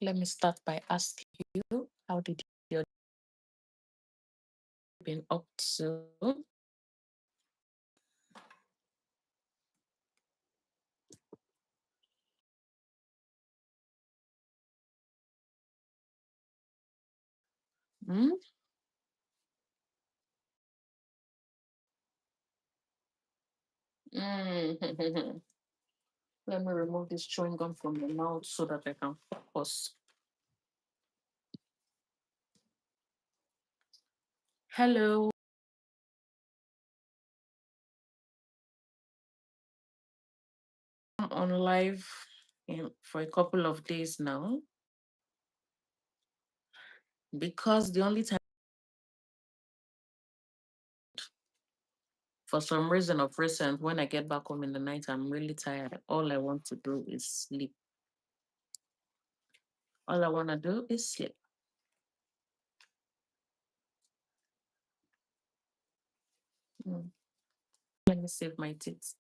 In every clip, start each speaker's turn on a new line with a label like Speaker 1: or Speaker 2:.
Speaker 1: Let me start by asking you, how did your day been up to? Hmm? Mm. Let me remove this chewing gum from your mouth so that I can focus. Hello, I'm on live for a couple of days now because the only time, for some reason of recent, when I get back home in the night, I'm really tired. All I want to do is sleep. All I want to do is sleep. Mm. Let me save my teeth.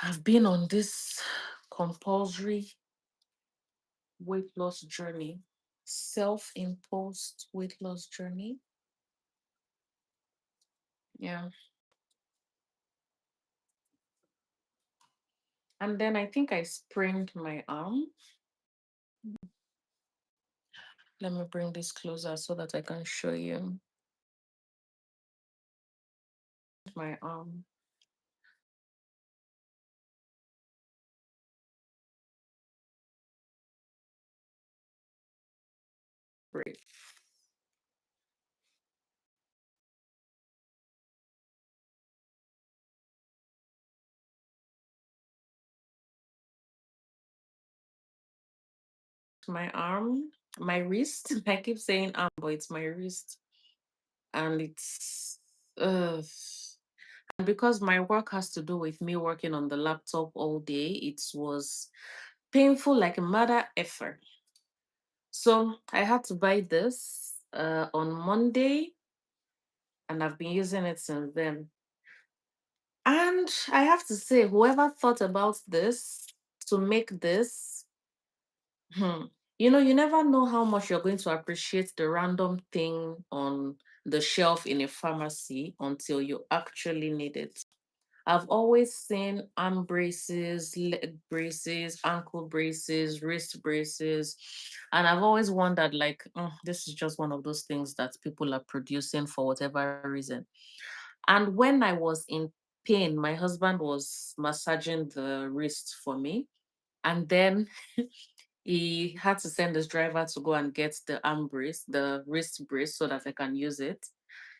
Speaker 1: I've been on this compulsory weight loss journey, self-imposed weight loss journey. Yeah. And then I think I sprained my arm. Let me bring this closer so that I can show you my arm. Great. My arm, my wrist. I keep saying arm, but it's my wrist. And it's and because my work has to do with me working on the laptop all day, it was painful like a mother effer. So I had to buy this on Monday, and I've been using it since then. And I have to say, whoever thought about this to make this, hmm, you never know how much you're going to appreciate the random thing on the shelf in a pharmacy until you actually need it. I've always seen arm braces, leg braces, ankle braces, wrist braces, and I've always wondered, like, this is just one of those things that people are producing for whatever reason. And when I was in pain, my husband was massaging the wrist for me, and then he had to send his driver to go and get the arm brace, the wrist brace, so that I can use it.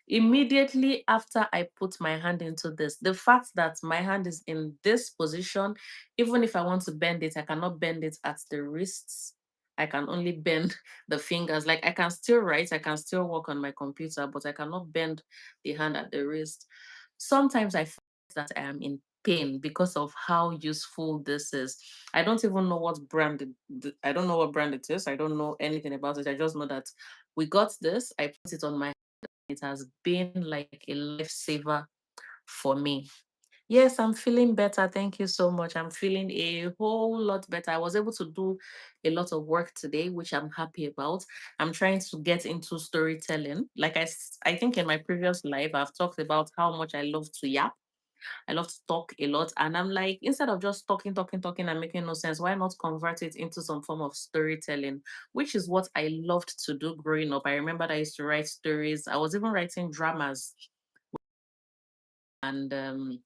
Speaker 1: Immediately after I put my hand into this, the fact that my hand is in this position, even if I want to bend it, I cannot bend it at the wrists. I can only bend the fingers. Like I can still write, I can still work on my computer, but I cannot bend the hand at the wrist. Sometimes I feel that I am in pain because of how useful this is. I don't even know what brand I don't know what brand it is. I don't know anything about it. I just know that we got this. I put it on my, it has been like a lifesaver for me. Yes, I'm feeling better. Thank you so much. I'm feeling a whole lot better. I was able to do a lot of work today, which I'm happy about. I'm trying to get into storytelling. Like I think in my previous life, I've talked about how much I love to yap. I love to talk a lot. And I'm like, instead of just talking, talking, talking and making no sense, why not convert it into some form of storytelling, which is what I loved to do growing up. I remember I used to write stories. I was even writing dramas. And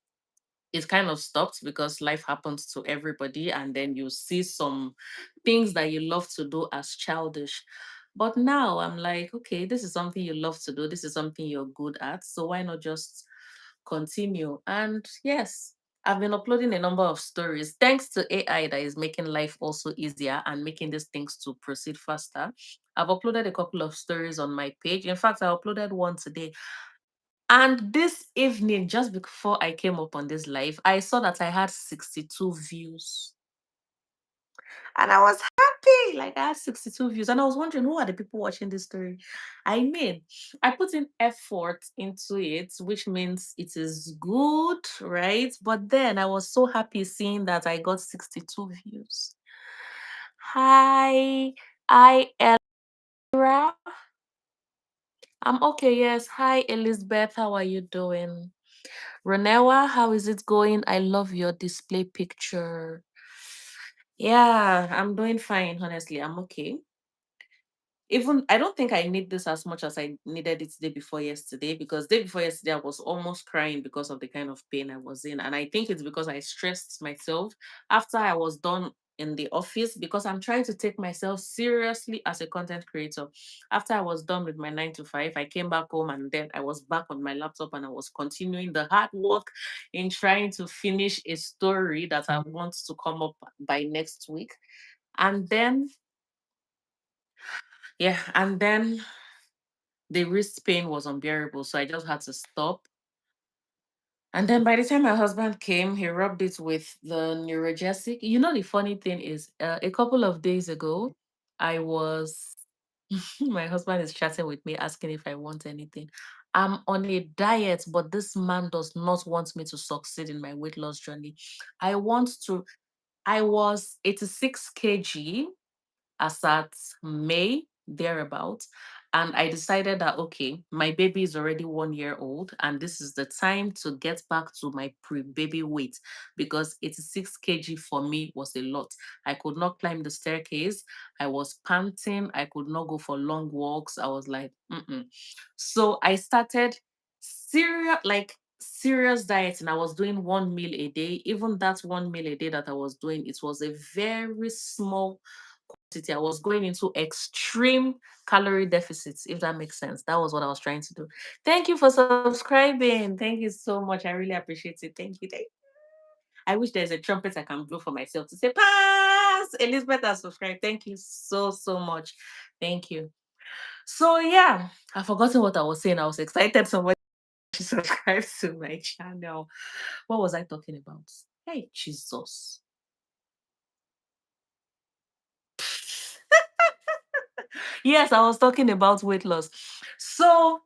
Speaker 1: it kind of stopped because life happens to everybody. And then you see some things that you love to do as childish. But now I'm like, okay, this is something you love to do. This is something you're good at. So why not just continue? And yes, I've been uploading a number of stories thanks to AI that is making life also easier and making these things to proceed faster. I've uploaded a couple of stories on my page. In fact, I uploaded one today. And this evening, just before I came up on this live, I saw that I had 62 views. And I was happy. Like I had 62 views. And I was wondering, who are the people watching this story? I put in effort into it, which means it is good, right? But then I was so happy seeing that I got 62 views. Hi, I Elra. I'm okay, yes. Hi, Elizabeth. How are you doing? Renewa, how is it going? I love your display picture. Yeah, I'm doing fine, honestly. I'm okay. Even I don't think I need this as much as I needed it day before yesterday, because day before yesterday I was almost crying because of the kind of pain I was in. And I think it's because I stressed myself after I was done in the office, because I'm trying to take myself seriously as a content creator. After I was done with my 9 to 5, I came back home and then I was back on my laptop and I was continuing the hard work in trying to finish a story that I want to come up by next week. And then, yeah, and then the wrist pain was unbearable, so I just had to stop. And then by the time my husband came, he rubbed it with the Neurogesic. You know, the funny thing is, a couple of days ago, I was, my husband is chatting with me, asking if I want anything. I'm on a diet, but this man does not want me to succeed in my weight loss journey. I want to, I was 86 kg as at May, thereabout. And I decided that, okay, my baby is already 1 year old, and this is the time to get back to my pre baby weight, because 86 kg for me was a lot. I could not climb the staircase. I was panting. I could not go for long walks. I was like, mm-mm. So I started serious dieting. I was doing 1 meal a day. Even that 1 meal a day that I was doing, it was a very small quantity. I was going into extreme calorie deficits, if that makes sense. That was what I was trying to do. Thank you for subscribing. Thank you so much. I really appreciate it. Thank you. Thank you. I wish there's a trumpet I can blow for myself to say, pass. Elizabeth has subscribed. Thank you so, so much. Thank you. So, yeah, I've forgotten what I was saying. I was excited somebody subscribed to my channel. What was I talking about? Hey, Jesus. Yes, I was talking about weight loss. So,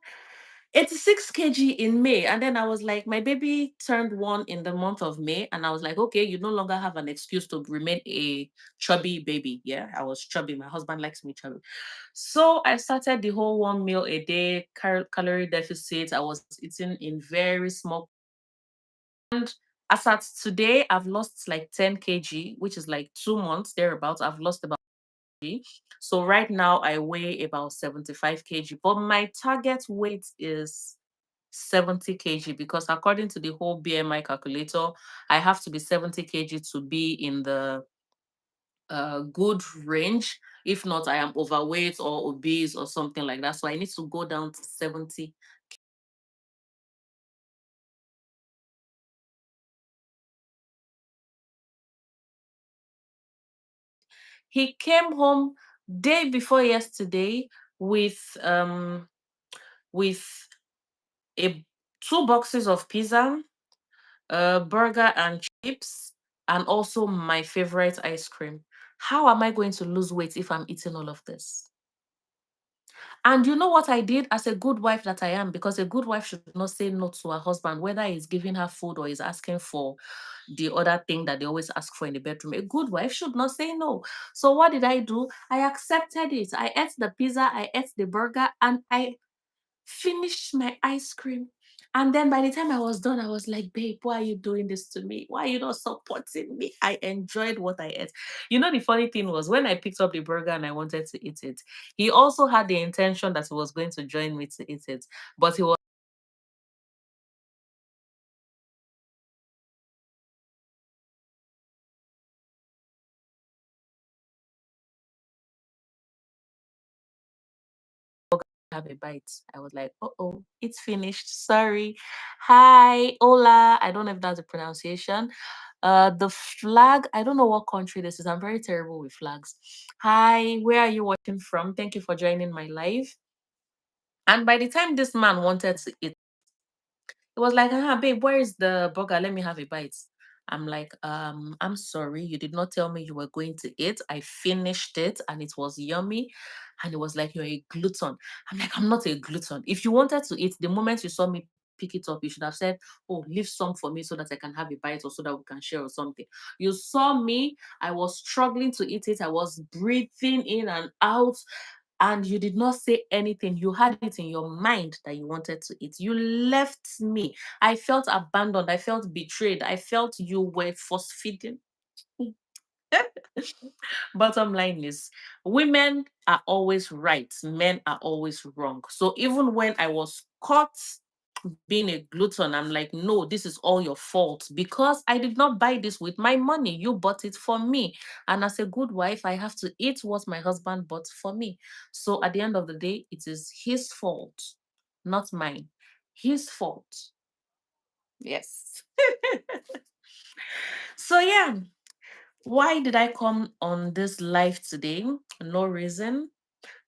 Speaker 1: 86 kg in May. And then I was like, my baby turned 1 in the month of May. And I was like, okay, you no longer have an excuse to remain a chubby baby. Yeah, I was chubby. My husband likes me chubby. So I started the whole 1 meal a day calorie deficit. I was eating in very small. And as at today, I've lost like 10 kg, which is like 2 months thereabouts. I've lost about kg. So right now I weigh about 75 kg, but my target weight is 70 kg, because according to the whole BMI calculator, I have to be 70 kg to be in the good range. If not, I am overweight or obese or something like that. So I need to go down to 70. He came home day before yesterday with with a 2 boxes of pizza, burger and chips, and also my favorite ice cream. How am I going to lose weight if I'm eating all of this? And you know what I did as a good wife that I am, because a good wife should not say no to her husband, whether he's giving her food or he's asking for the other thing that they always ask for in the bedroom. A good wife should not say no. So what did I do? I accepted it. I ate the pizza, I ate the burger, and I finished my ice cream. And then by the time I was done, I was like, babe, why are you doing this to me? Why are you not supporting me? I enjoyed what I ate. You know, the funny thing was, when I picked up the burger and I wanted to eat it, he also had the intention that he was going to join me to eat it. But have a bite. I was like, oh, it's finished. Sorry. Hi, hola. I don't know if that's a pronunciation. The flag, I don't know what country this is. I'm very terrible with flags. Hi, where are you watching from? Thank you for joining my live. And by the time this man wanted to eat, it was like, babe, where is the burger? Let me have a bite. I'm like, I'm sorry, you did not tell me you were going to eat. I finished it and it was yummy. And it was like, you're a glutton. I'm like, I'm not a glutton. If you wanted to eat, the moment you saw me pick it up. You should have said, oh, leave some for me so that I can have a bite or so that we can share or something. You saw me, I was struggling to eat it. I was breathing in and out, and you did not say anything. You had it in your mind that you wanted to eat. You left me. I felt abandoned. I felt betrayed. I felt you were force feeding. Bottom line is, women are always right, men are always wrong. So even when I was caught being a glutton, I'm like, no, this is all your fault because I did not buy this with my money. You bought it for me. And as a good wife, I have to eat what my husband bought for me. So at the end of the day, it is his fault, not mine. His fault. Yes. So, yeah, why did I come on this live today? No reason.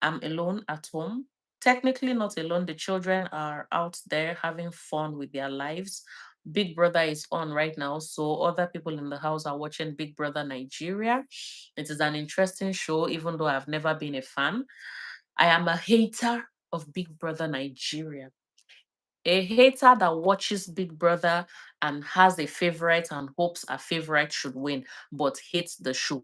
Speaker 1: I'm alone at home. Technically, not alone. The children are out there having fun with their lives. Big Brother is on right now, so other people in the house are watching Big Brother Nigeria. It is an interesting show, even though I've never been a fan. I am a hater of Big Brother Nigeria. A hater that watches Big Brother and has a favorite and hopes a favorite should win, but hates the show.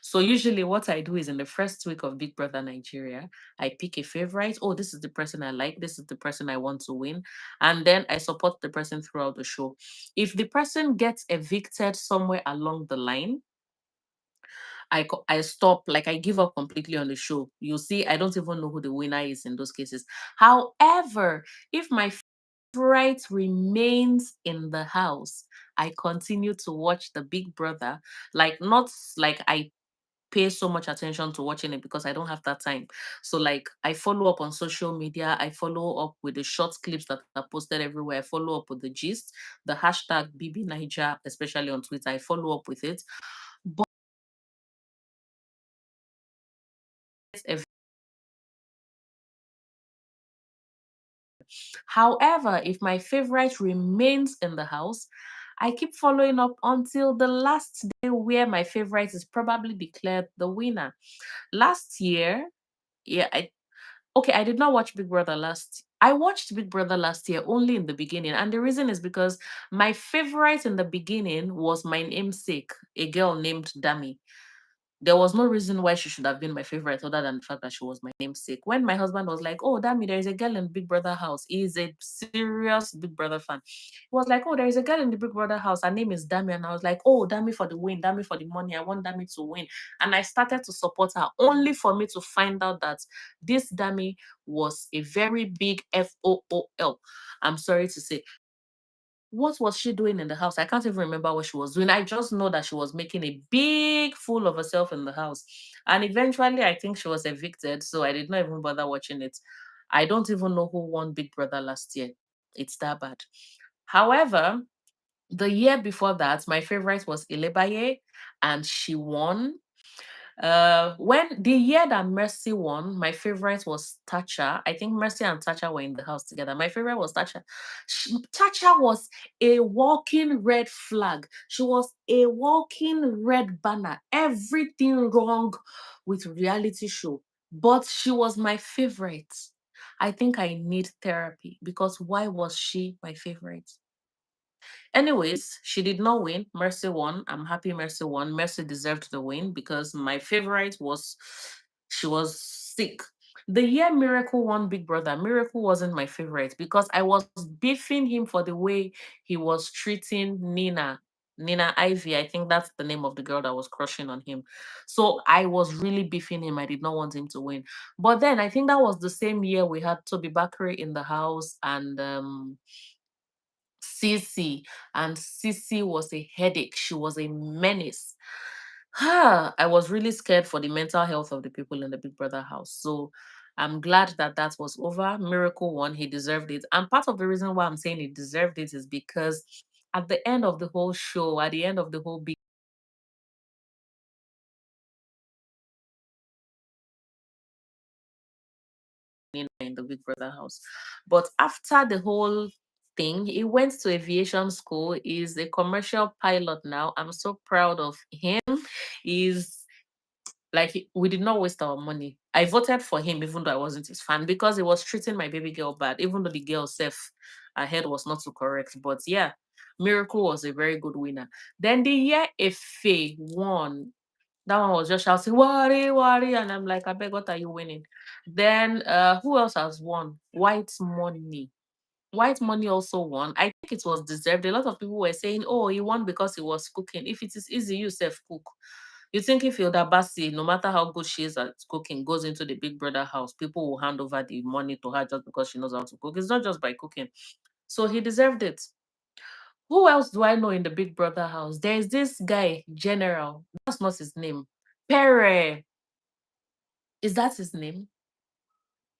Speaker 1: So usually what I do is in the first week of Big Brother Nigeria, I pick a favorite. Oh, this is the person I like. This is the person I want to win. And then I support the person throughout the show. If the person gets evicted somewhere along the line, I stop, like I give up completely on the show. You see, I don't even know who the winner is in those cases. However, if my favorite remains in the house, I continue to watch the Big Brother. Like, not like I pay so much attention to watching it because I don't have that time. So like I follow up on social media, I follow up with the short clips that are posted everywhere, I follow up with the gist, the hashtag BB Niger, especially on Twitter, I follow up with it. But if- however, if my favorite remains in the house, I keep following up until the last day where my favorite is probably declared the winner. Last year, yeah, okay, I did not watch Big Brother last. I watched Big Brother last year only in the beginning, and the reason is because my favorite in the beginning was my namesake, a girl named Dami. There was no reason why she should have been my favorite other than the fact that she was my namesake. When my husband was like, "Oh, Dami, there is a girl in Big Brother house," he is a serious Big Brother fan. He was like, "Oh, there is a girl in the Big Brother house. Her name is Dami," and I was like, "Oh, Dami for the win, Dami for the money. I want Dami to win." And I started to support her only for me to find out that this Dami was a very big FOOL. I'm sorry to say, what was she doing in the house? I can't even remember what she was doing. I just know that she was making a big fool of herself in the house. And eventually, I think she was evicted. So I did not even bother watching it. I don't even know who won Big Brother last year. It's that bad. However, the year before that, my favorite was Ilebaye, and she won. When the year that Mercy won, my favorite was Tacha. I think Mercy and Tacha were in the house together. My favorite was Tacha. Tacha was a walking red flag. She was a walking red banner. Everything wrong with reality show, but she was my favorite. I think I need therapy because why was she my favorite? Anyways, she did not win. Mercy won. I'm happy Mercy won. Mercy deserved the win because my favorite was she was sick. The year Miracle won Big Brother, Miracle wasn't my favorite because I was beefing him for the way he was treating Nina. Nina Ivy, I think that's the name of the girl that was crushing on him. So I was really beefing him. I did not want him to win. But then I think that was the same year we had Toby Bakary in the house and Sissy, and Sissy was a headache. She was a menace. I was really scared for the mental health of the people in the Big Brother house. So I'm glad that that was over. Miracle won. He deserved it. And part of the reason why I'm saying he deserved it is because at the end of the whole show, at the end of the whole big in the Big Brother house. But after the whole thing, he went to aviation school. He's a commercial pilot now. I'm so proud of him. He's like we did not waste our money. I voted for him even though I wasn't his fan because he was treating my baby girl bad, even though the girl self her head was not too correct. But yeah, Miracle was a very good winner. Then the year Efe won, that one was just shouting, worry, worry. And I'm like, I beg, what are you winning? Then who else has won? White Money. White Money also won. I think it was deserved. A lot of people were saying, oh, he won because he was cooking. If it is easy, you self cook. You think if Hilda Basi, no matter how good she is at cooking, goes into the Big Brother house, people will hand over the money to her just because she knows how to cook. It's not just by cooking. So he deserved it. Who else do I know in the Big Brother house? There's this guy, General. That's not his name. Pere. Is that his name?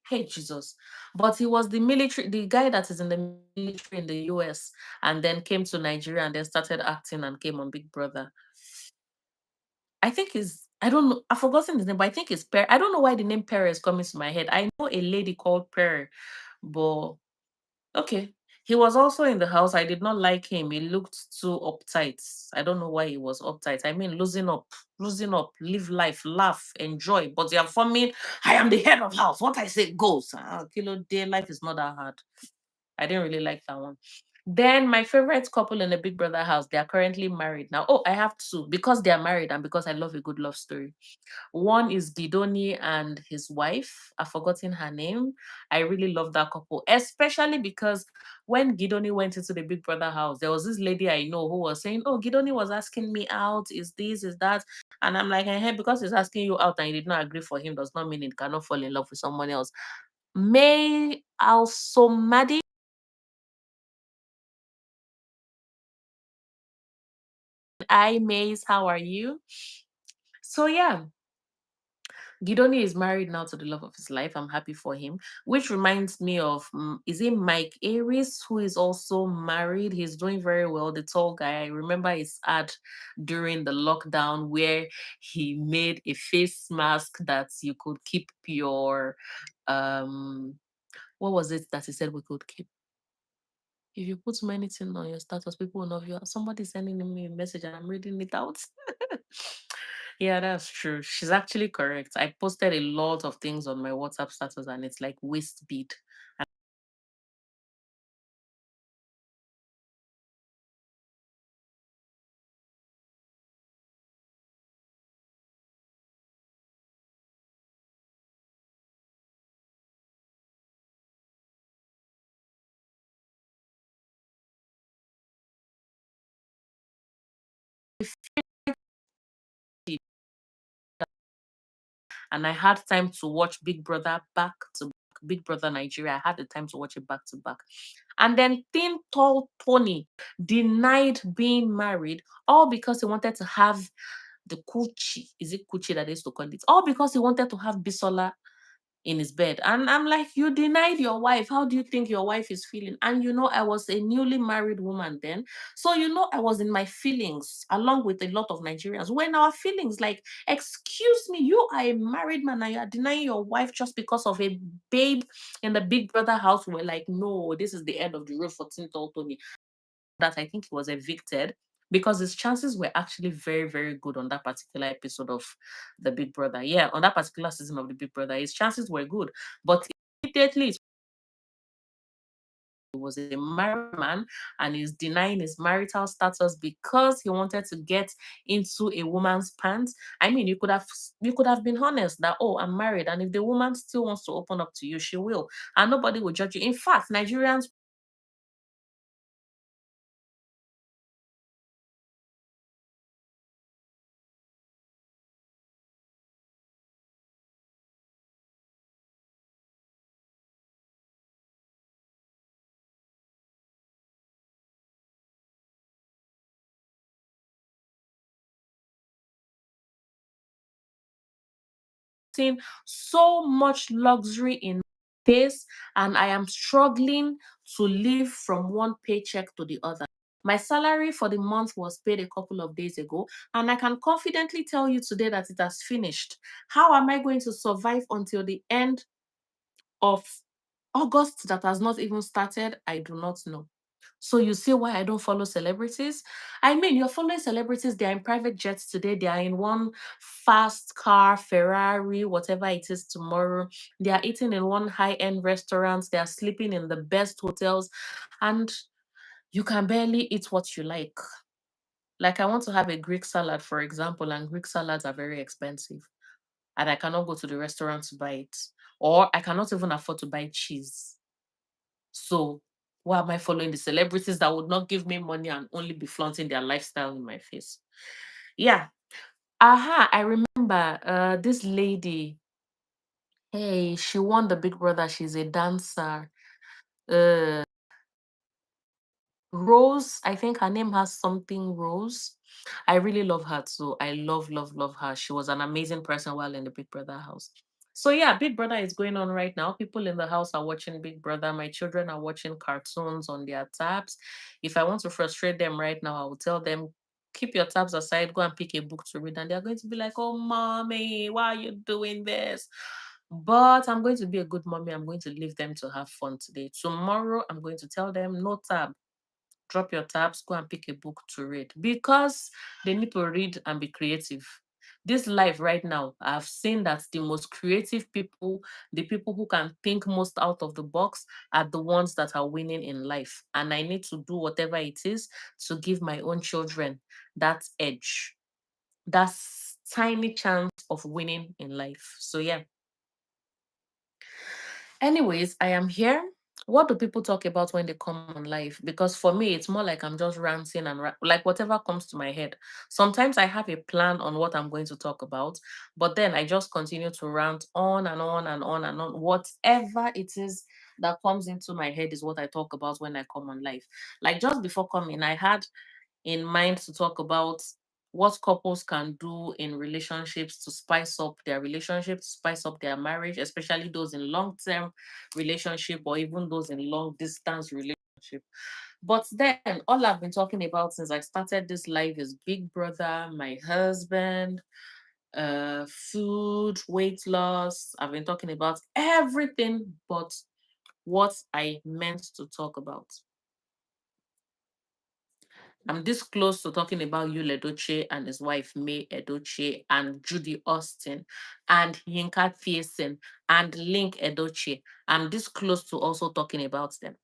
Speaker 1: Hey Jesus. But he was the military, the guy that is in the military in the US and then came to Nigeria and then started acting and came on Big Brother. I think he's, I don't know, I've forgotten his name, but I think it's Per. I don't know why the name Per is coming to my head. I know a lady called Per, but okay. He was also in the house. I did not like him. He looked too uptight. I don't know why he was uptight. I mean, losing up, live life, laugh, enjoy. But you're forming, I am the head of house. What I say goes. Kilo day, life is not that hard. I didn't really like that one. Then my favorite couple in the Big Brother house, they are currently married now. Oh, I have two because they are married and because I love a good love story. One is Gidoni and his wife. I've forgotten her name. I really love that couple, especially because when Gidoni went into the Big Brother house, there was this lady I know who was saying, oh, Gidoni was asking me out. Is this, is that? And I'm like, hey, because he's asking you out and you did not agree for him does not mean it cannot fall in love with someone else. May Alsomadi. Hi, Maze. How are you? So, yeah, Gidoni is married now to the love of his life. I'm happy for him. Which reminds me of, is it Mike Aries, who is also married? He's doing very well. The tall guy. I remember his ad during the lockdown where he made a face mask that you could keep your, what was it that he said we could keep? If you put many things on your status, people will know you. Somebody sending me a message and I'm reading it out. Yeah, that's true. She's actually correct. I posted a lot of things on my WhatsApp status and it's like waist bead. And I had time to watch Big Brother back to back. Big Brother Nigeria. I had the time to watch it back to back. And then Thin Tall Tony denied being married, all because he wanted to have the Kuchi. Is it Kuchi that they used to call it? All because he wanted to have Bisola in his bed. And I'm like, you denied your wife. How do you think your wife is feeling? And I was a newly married woman then. So, I was in my feelings along with a lot of Nigerians. When our feelings, like, excuse me, you are a married man and you are denying your wife just because of a babe in the Big Brother house. We're like, no, this is the end of the road for Tinto Tony. That I think he was evicted because his chances were actually very, very good on that particular episode of the Big Brother. Yeah, on that particular season of the Big Brother, his chances were good. But immediately he was a married man and he's denying his marital status because he wanted to get into a woman's pants. I mean, you could have been honest that, oh, I'm married, and if the woman still wants to open up to you, she will, and nobody will judge you. In fact, Nigerians seen so much luxury in space, and I am struggling to live from one paycheck to the other. My salary for the month was paid a couple of days ago, and I can confidently tell you today that it has finished. How am I going to survive until the end of August that has not even started? I do not know. So you see why I don't follow celebrities? I mean, you're following celebrities, they're in private jets today, they are in one fast car, Ferrari, whatever it is tomorrow. They are eating in one high-end restaurant, they are sleeping in the best hotels, and you can barely eat what you like. Like I want to have a Greek salad, for example, and Greek salads are very expensive. And I cannot go to the restaurant to buy it. Or I cannot even afford to buy cheese. So why am I following the celebrities that would not give me money and only be flaunting their lifestyle in my face? Yeah. Aha, I remember this lady. Hey, she won the Big Brother. She's a dancer. Uh Rose, I think her name has something Rose. I really love her too. I love, love, love her. She was an amazing person while in the Big Brother house. So yeah, Big Brother is going on right now. People in the house are watching Big Brother. My children are watching cartoons on their tabs. If I want to frustrate them right now, I will tell them, keep your tabs aside, go and pick a book to read. And they're going to be like, oh, mommy, why are you doing this? But I'm going to be a good mommy. I'm going to leave them to have fun today. Tomorrow, I'm going to tell them, no tab, drop your tabs, go and pick a book to read because they need to read and be creative. This life right now, I've seen that the most creative people, the people who can think most out of the box, are the ones that are winning in life. And I need to do whatever it is to give my own children that edge, that tiny chance of winning in life. So, yeah. Anyways, I am here. What do people talk about when they come on live? Because for me, it's more like I'm just ranting and like whatever comes to my head. Sometimes I have a plan on what I'm going to talk about, but then I just continue to rant on and on and on and on. Whatever it is that comes into my head is what I talk about when I come on live. Like just before coming, I had in mind to talk about what couples can do in relationships to spice up their relationship, to spice up their marriage, especially those in long-term relationship or even those in long-distance relationship. But then all I've been talking about since I started this live is Big Brother, my husband, food, weight loss. I've been talking about everything but what I meant to talk about. I'm this close to talking about Yul Edochie and his wife May Edochie and Judy Austin and Yinka Thiessen and Link Edochie. I'm this close to also talking about them.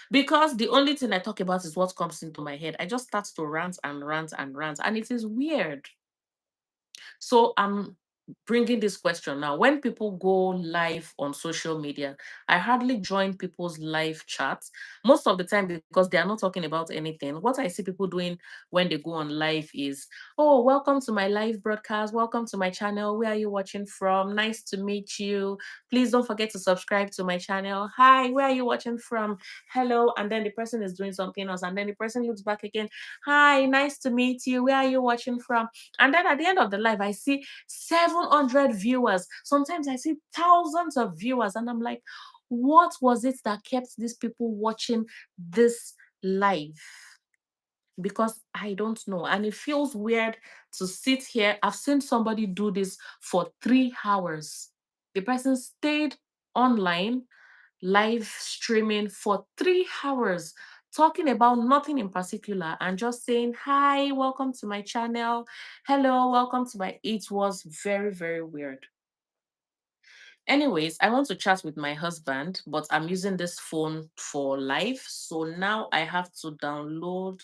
Speaker 1: Because the only thing I talk about is what comes into my head. I just start to rant and rant and rant. And it is weird. So I'm bringing this question now. When people go live on social media, I hardly join people's live chats most of the time because they are not talking about anything. What I see people doing when they go on live is, oh, welcome to my live broadcast. Welcome to my channel. Where are you watching from? Nice to meet you. Please don't forget to subscribe to my channel. Hi, where are you watching from? Hello. And then the person is doing something else. And then the person looks back again. Hi, nice to meet you. Where are you watching from? And then at the end of the live, I see 700 viewers. Sometimes I see thousands of viewers. And I'm like, what was it that kept these people watching this live? Because I don't know. And it feels weird to sit here. I've seen somebody do this for 3 hours. The person stayed online live streaming for 3 hours, talking about nothing in particular and just saying, hi, welcome to my channel. Hello, welcome to my. It was very, very weird. Anyways, I want to chat with my husband, but I'm using this phone for live. So now I have to download.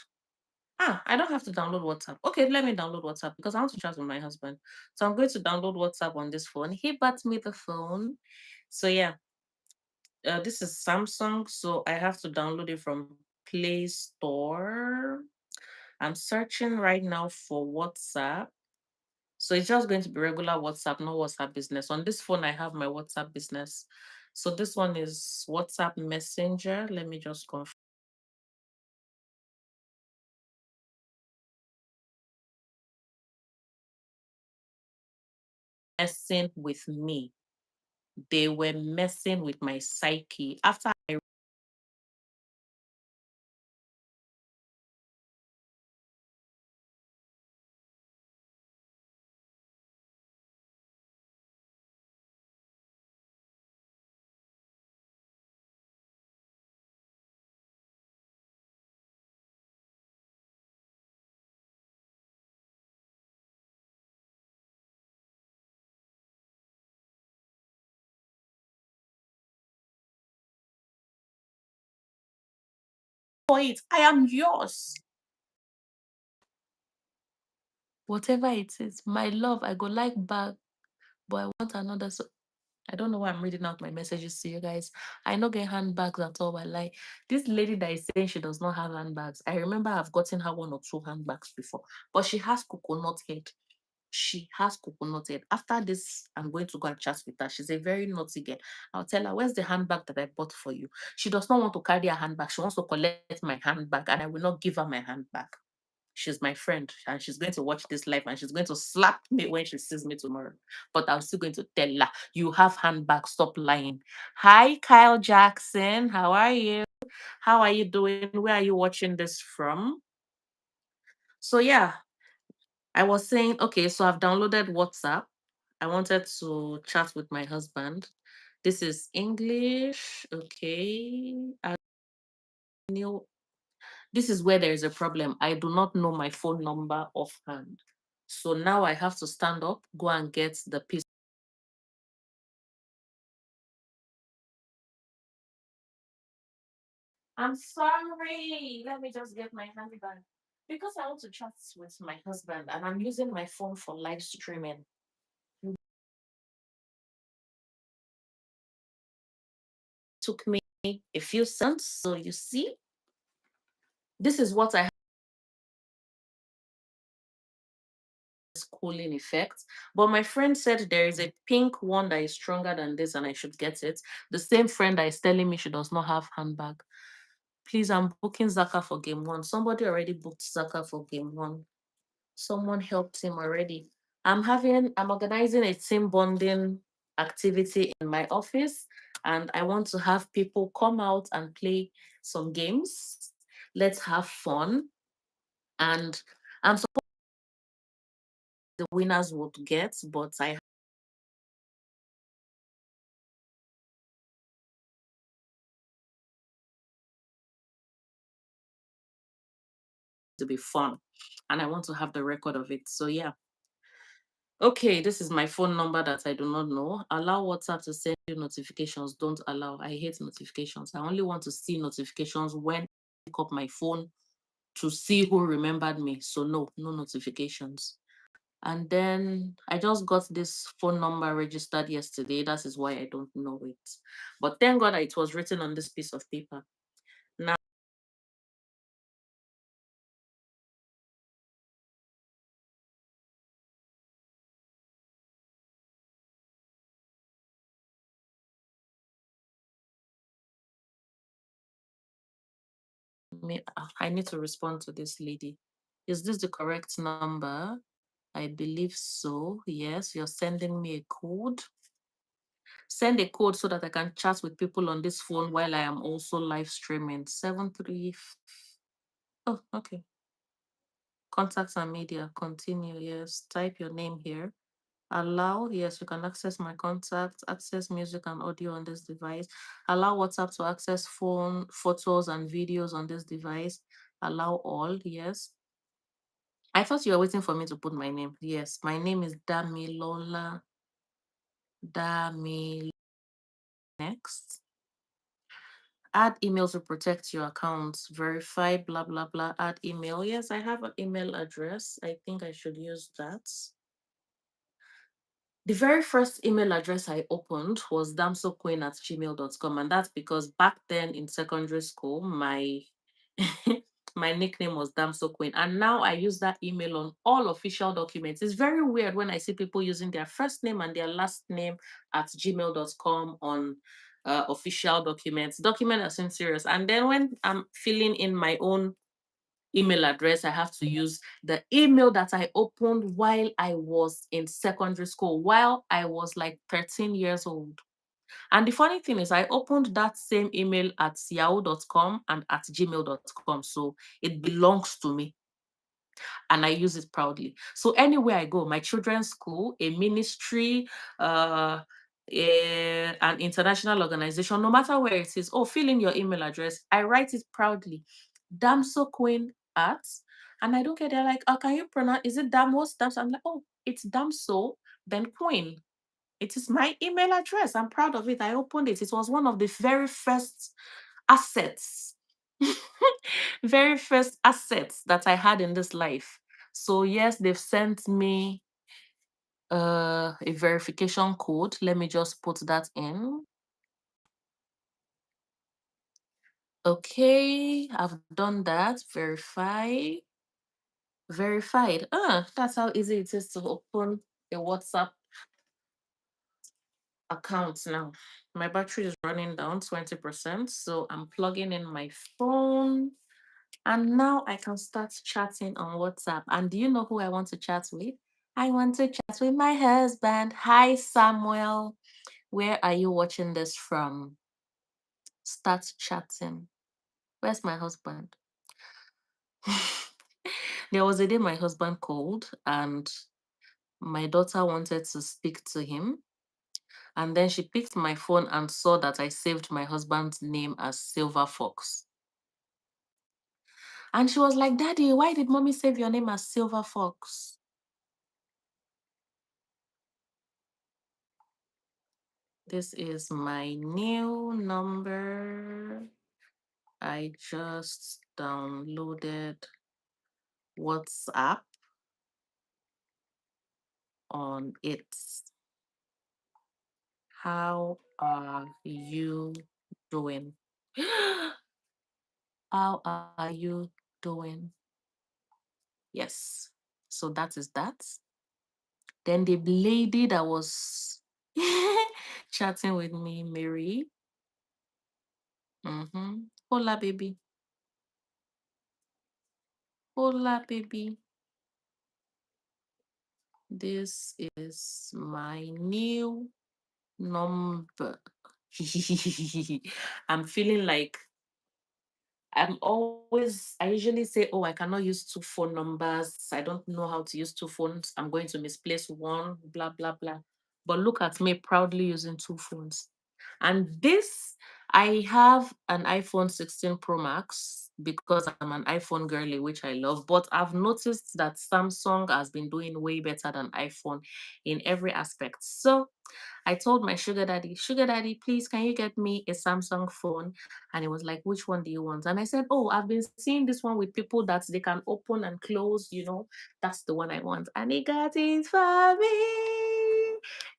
Speaker 1: I don't have to download WhatsApp. Okay, let me download WhatsApp because I want to chat with my husband. So I'm going to download WhatsApp on this phone. He bought me the phone. So yeah, this is Samsung, so I have to download it from Play Store. I'm searching right now for WhatsApp. So it's just going to be regular WhatsApp, no WhatsApp business. On this phone, I have my WhatsApp business. So this one is WhatsApp Messenger. Let me just confirm. Messing with me. They were messing with my psyche. After I for it. I am yours. Whatever it is, my love, I go like back, but I want another. So I don't know why I'm reading out my messages to you guys. I not get handbags at all. I like this lady that is saying she does not have handbags. I remember I've gotten her one or two handbags before, but she has coconut head. She has coconut head. After this, I'm going to go and chat with her. She's a very naughty girl. I'll tell her, where's the handbag that I bought for you? She does not want to carry a handbag. She wants to collect my handbag, and I will not give her my handbag. She's my friend, and she's going to watch this live, and she's going to slap me when she sees me tomorrow. But I'm still going to tell her, you have handbag, stop lying. Hi, Kyle Jackson. How are you? How are you doing? Where are you watching this from? So yeah, I was saying, okay, so I've downloaded WhatsApp. I wanted to chat with my husband. This is English. Okay. I knew this is where there is a problem. I do not know my phone number offhand. So now I have to stand up, go and get the piece. I'm sorry. Let me just get my handbag. Because I want to chat with my husband and I'm using my phone for live streaming. Took me a few cents. So you see, this is what I have this cooling effect. But my friend said there is a pink one that is stronger than this and I should get it. The same friend that is telling me she does not have handbag. Please, I'm booking Zaka for game one. Somebody already booked Zaka for game one. Someone helped him already. I'm organizing a team bonding activity in my office, and I want to have people come out and play some games. Let's have fun. And I'm supposed the winners would get, but I have to be fun. And I want to have the record of it. So yeah. Okay, this is my phone number that I do not know. Allow WhatsApp to send you notifications. Don't allow. I hate notifications. I only want to see notifications when I pick up my phone to see who remembered me. So no, no notifications. And then I just got this phone number registered yesterday. That is why I don't know it. But thank God that it was written on this piece of paper. Now I need to respond to this lady. Is this the correct number? I believe so. Yes, you're sending me a code. Send a code so that I can chat with people on this phone while I am also live streaming. 73. Oh, okay. Contacts and media. Continue. Yes. Type your name here. Allow. Yes, you can access my contacts, access music and audio on this device. Allow WhatsApp to access phone, photos, and videos on this device. Allow all. Yes. I thought you were waiting for me to put my name. Yes, my name is Damilola. Dami. Next. Add email to protect your accounts. Verify, blah, blah, blah. Add email. Yes, I have an email address. I think I should use that. The very first email address I opened was damsoqueen@gmail.com. And that's because back then in secondary school, my my nickname was Damso Queen. And now I use that email on all official documents. It's very weird when I see people using their first name and their last name at gmail.com on official documents. Document as in serious. And then when I'm filling in my own email address, I have to use the email that I opened while I was in secondary school, while I was like 13 years old. And the funny thing is, I opened that same email at yahoo.com and at gmail.com. So it belongs to me and I use it proudly. So anywhere I go, my children's school, a ministry, uh, an international organization, no matter where it is, oh, fill in your email address. I write it proudly. Damso Queen at, and I don't care. They're like, oh, can you pronounce? Is it Damos? Damso? I'm like, oh, it's Damso, then Queen. It is my email address. I'm proud of it. I opened it. It was one of the very first assets Very first assets that I had in this life. So yes, they've sent me a verification code. Let me just put that in. Okay, I've done that. Verified. That's how easy it is to open a WhatsApp account now. My battery is running down 20%, so I'm plugging in my phone. And now I can start chatting on WhatsApp. And do you know who I want to chat with? I want to chat with my husband. Hi, Samuel. Where are you watching this from? Start chatting. Where's my husband? There was a day my husband called and my daughter wanted to speak to him. And then she picked my phone and saw that I saved my husband's name as Silver Fox. And she was like, Daddy, why did mommy save your name as Silver Fox? This is my new number. I just downloaded WhatsApp on it. How are you doing? How are you doing? Yes. So that is that. Then the lady that was chatting with me, Mary. Hola, baby. Hola, baby. This is my new number. I'm feeling like I usually say, oh, I cannot use two phone numbers. I don't know how to use two phones. I'm going to misplace one, blah, blah, blah. But look at me proudly using two phones. And this, I have an iPhone 16 Pro Max because I'm an iPhone girly, which I love. But I've noticed that Samsung has been doing way better than iPhone in every aspect. So I told my sugar daddy, please, can you get me a Samsung phone? And he was like, which one do you want? And I said, oh, I've been seeing this one with people that they can open and close, that's the one I want. And he got it for me.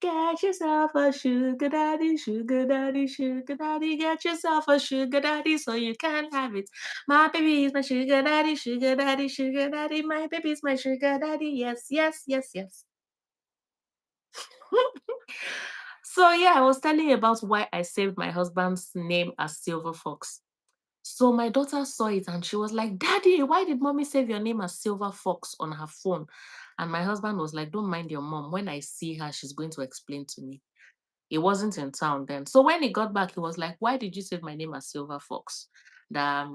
Speaker 1: Get yourself a sugar daddy, sugar daddy, sugar daddy. Get yourself a sugar daddy so you can have it. My baby is my sugar daddy, sugar daddy, sugar daddy. My baby is my sugar daddy. Yes, yes, yes, yes. So yeah, I was telling you about why I saved my husband's name as Silver Fox. So my daughter saw it and she was like, Daddy, why did mommy save your name as Silver Fox on her phone? And my husband was like, don't mind your mom. When I see her, she's going to explain to me. He wasn't in town then. So when he got back, he was like, why did you save my name as Silver Fox? That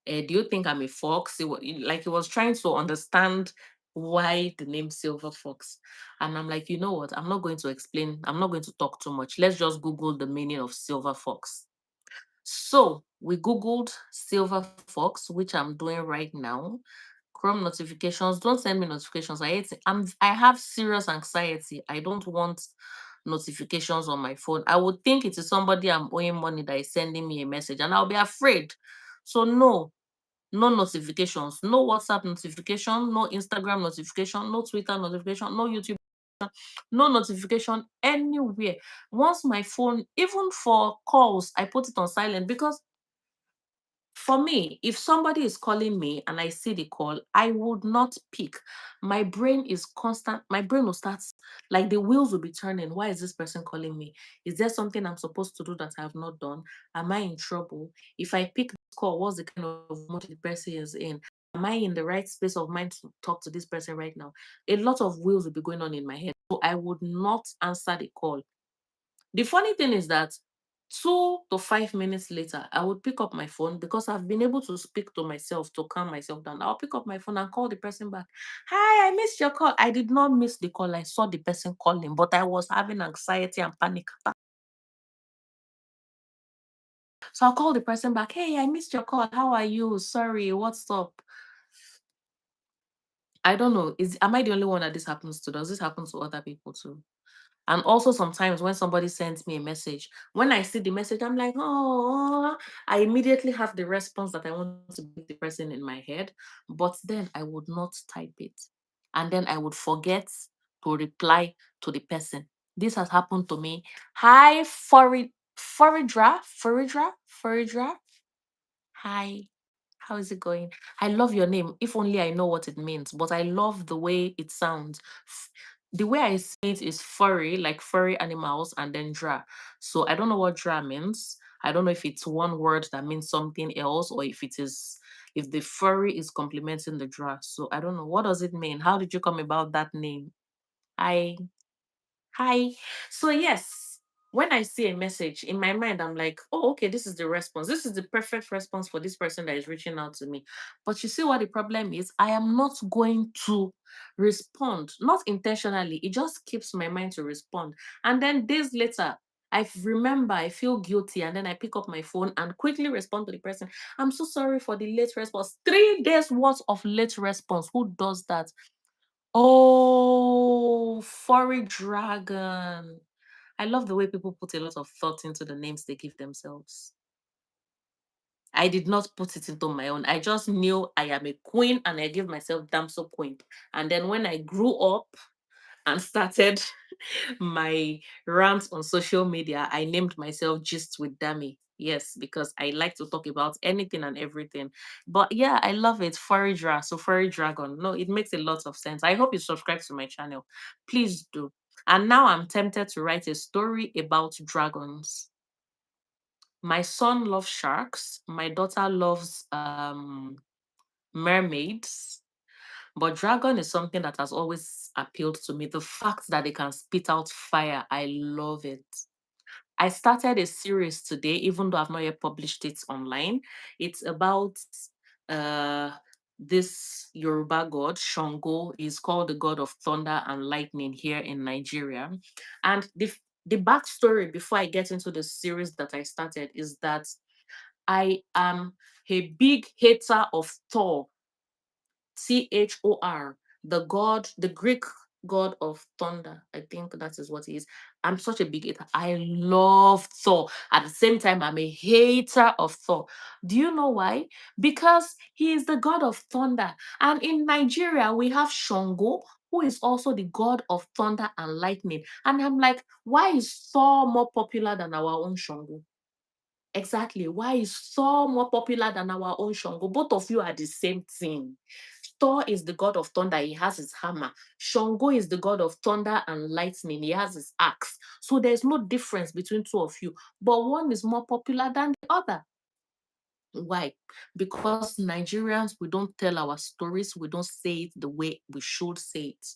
Speaker 1: do you think I'm a fox? Like he was trying to understand why the name Silver Fox. And I'm like, you know what? I'm not going to explain. I'm not going to talk too much. Let's just Google the meaning of Silver Fox. So we Googled Silver Fox, which I'm doing right now. Chrome notifications. Don't send me notifications. I hate it. I have serious anxiety. I don't want notifications on my phone. I would think it is somebody I'm owing money that is sending me a message, and I'll be afraid. So no notifications, no WhatsApp notification, no Instagram notification, no Twitter notification, no YouTube, no notification anywhere. Once my phone, even for calls, I put it on silent because for me, if somebody is calling me and I see the call, I would not pick. My brain is constant. My brain will start, like the wheels will be turning. Why is this person calling me? Is there something I'm supposed to do that I have not done? Am I in trouble? If I pick this call, what's the kind of mood the person is in? Am I in the right space of mind to talk to this person right now? A lot of wheels will be going on in my head. So I would not answer the call. The funny thing is that 2 to 5 minutes later, I would pick up my phone because I've been able to speak to myself to calm myself down. I'll pick up my phone and call the person back. Hi, I missed your call. I did not miss the call. I saw the person calling, but I was having anxiety and panic attack. So I'll call the person back. Hey, I missed your call. How are you? Sorry, what's up? I don't know. Am I the only one that this happens to? Does this happen to other people too? And also sometimes when somebody sends me a message, when I see the message, I'm like, oh, I immediately have the response that I want to give the person in my head, but then I would not type it. And then I would forget to reply to the person. This has happened to me. Hi, Foridra. Hi, how is it going? I love your name. If only I know what it means, but I love the way it sounds. The way I say it is furry, like furry animals, and then dra. So I don't know what dra means. I don't know if it's one word that means something else, or if the furry is complementing the dra. So I don't know. What does it mean? How did you come about that name? I Hi. So yes, when I see a message in my mind, I'm like, oh, okay, this is the response. This is the perfect response for this person that is reaching out to me. But you see what the problem is? I am not going to respond, not intentionally. It just keeps my mind to respond. And then days later, remember, I feel guilty, and then I pick up my phone and quickly respond to the person. I'm so sorry for the late response. 3 days worth of late response. Who does that? Oh, furry dragon. I love the way people put a lot of thought into the names they give themselves. I did not put it into my own. I just knew I am a queen and I give myself Damsel Queen. And then when I grew up and started my rants on social media, I named myself Gist with Dami. Yes, because I like to talk about anything and everything. But yeah, I love it. So furry dragon. No, it makes a lot of sense. I hope you subscribe to my channel. Please do. And now I'm tempted to write a story about dragons. My son loves sharks. My daughter loves mermaids. But dragon is something that has always appealed to me. The fact that they can spit out fire, I love it. I started a series today, even though I've not yet published it online. It's about uh this Yoruba god, Shango. Is called the god of thunder and lightning here in Nigeria. And the backstory before I get into the series that I started is that I am a big hater of Thor. Thor, the Greek god of thunder. I think that is what he is. I'm such a big hater. I love Thor. At the same time, I'm a hater of Thor. Do you know why? Because he is the god of thunder. And in Nigeria, we have Shango, who is also the god of thunder and lightning. And I'm like, why is Thor more popular than our own Shango? Exactly. Why is Thor more popular than our own Shango? Both of you are the same thing. Thor is the god of thunder, he has his hammer. Shango is the god of thunder and lightning, he has his axe. So there's no difference between two of you, but one is more popular than the other. Why? Because Nigerians, we don't tell our stories, we don't say it the way we should say it.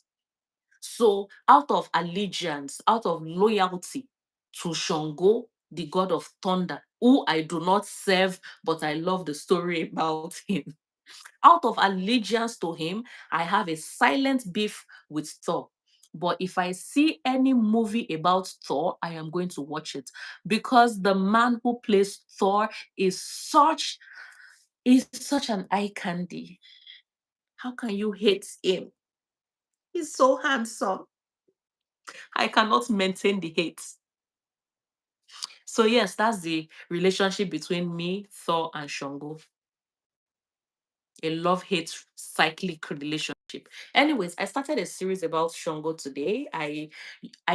Speaker 1: So, out of allegiance, out of loyalty to Shango, the god of thunder, who I do not serve, but I love the story about him. Out of allegiance to him, I have a silent beef with Thor. But if I see any movie about Thor, I am going to watch it because the man who plays Thor is such an eye candy. How can you hate him? He's so handsome. I cannot maintain the hate. So yes, that's the relationship between me, Thor, and Shango. A love-hate cyclic relationship. Anyways, I started a series about Shango today. I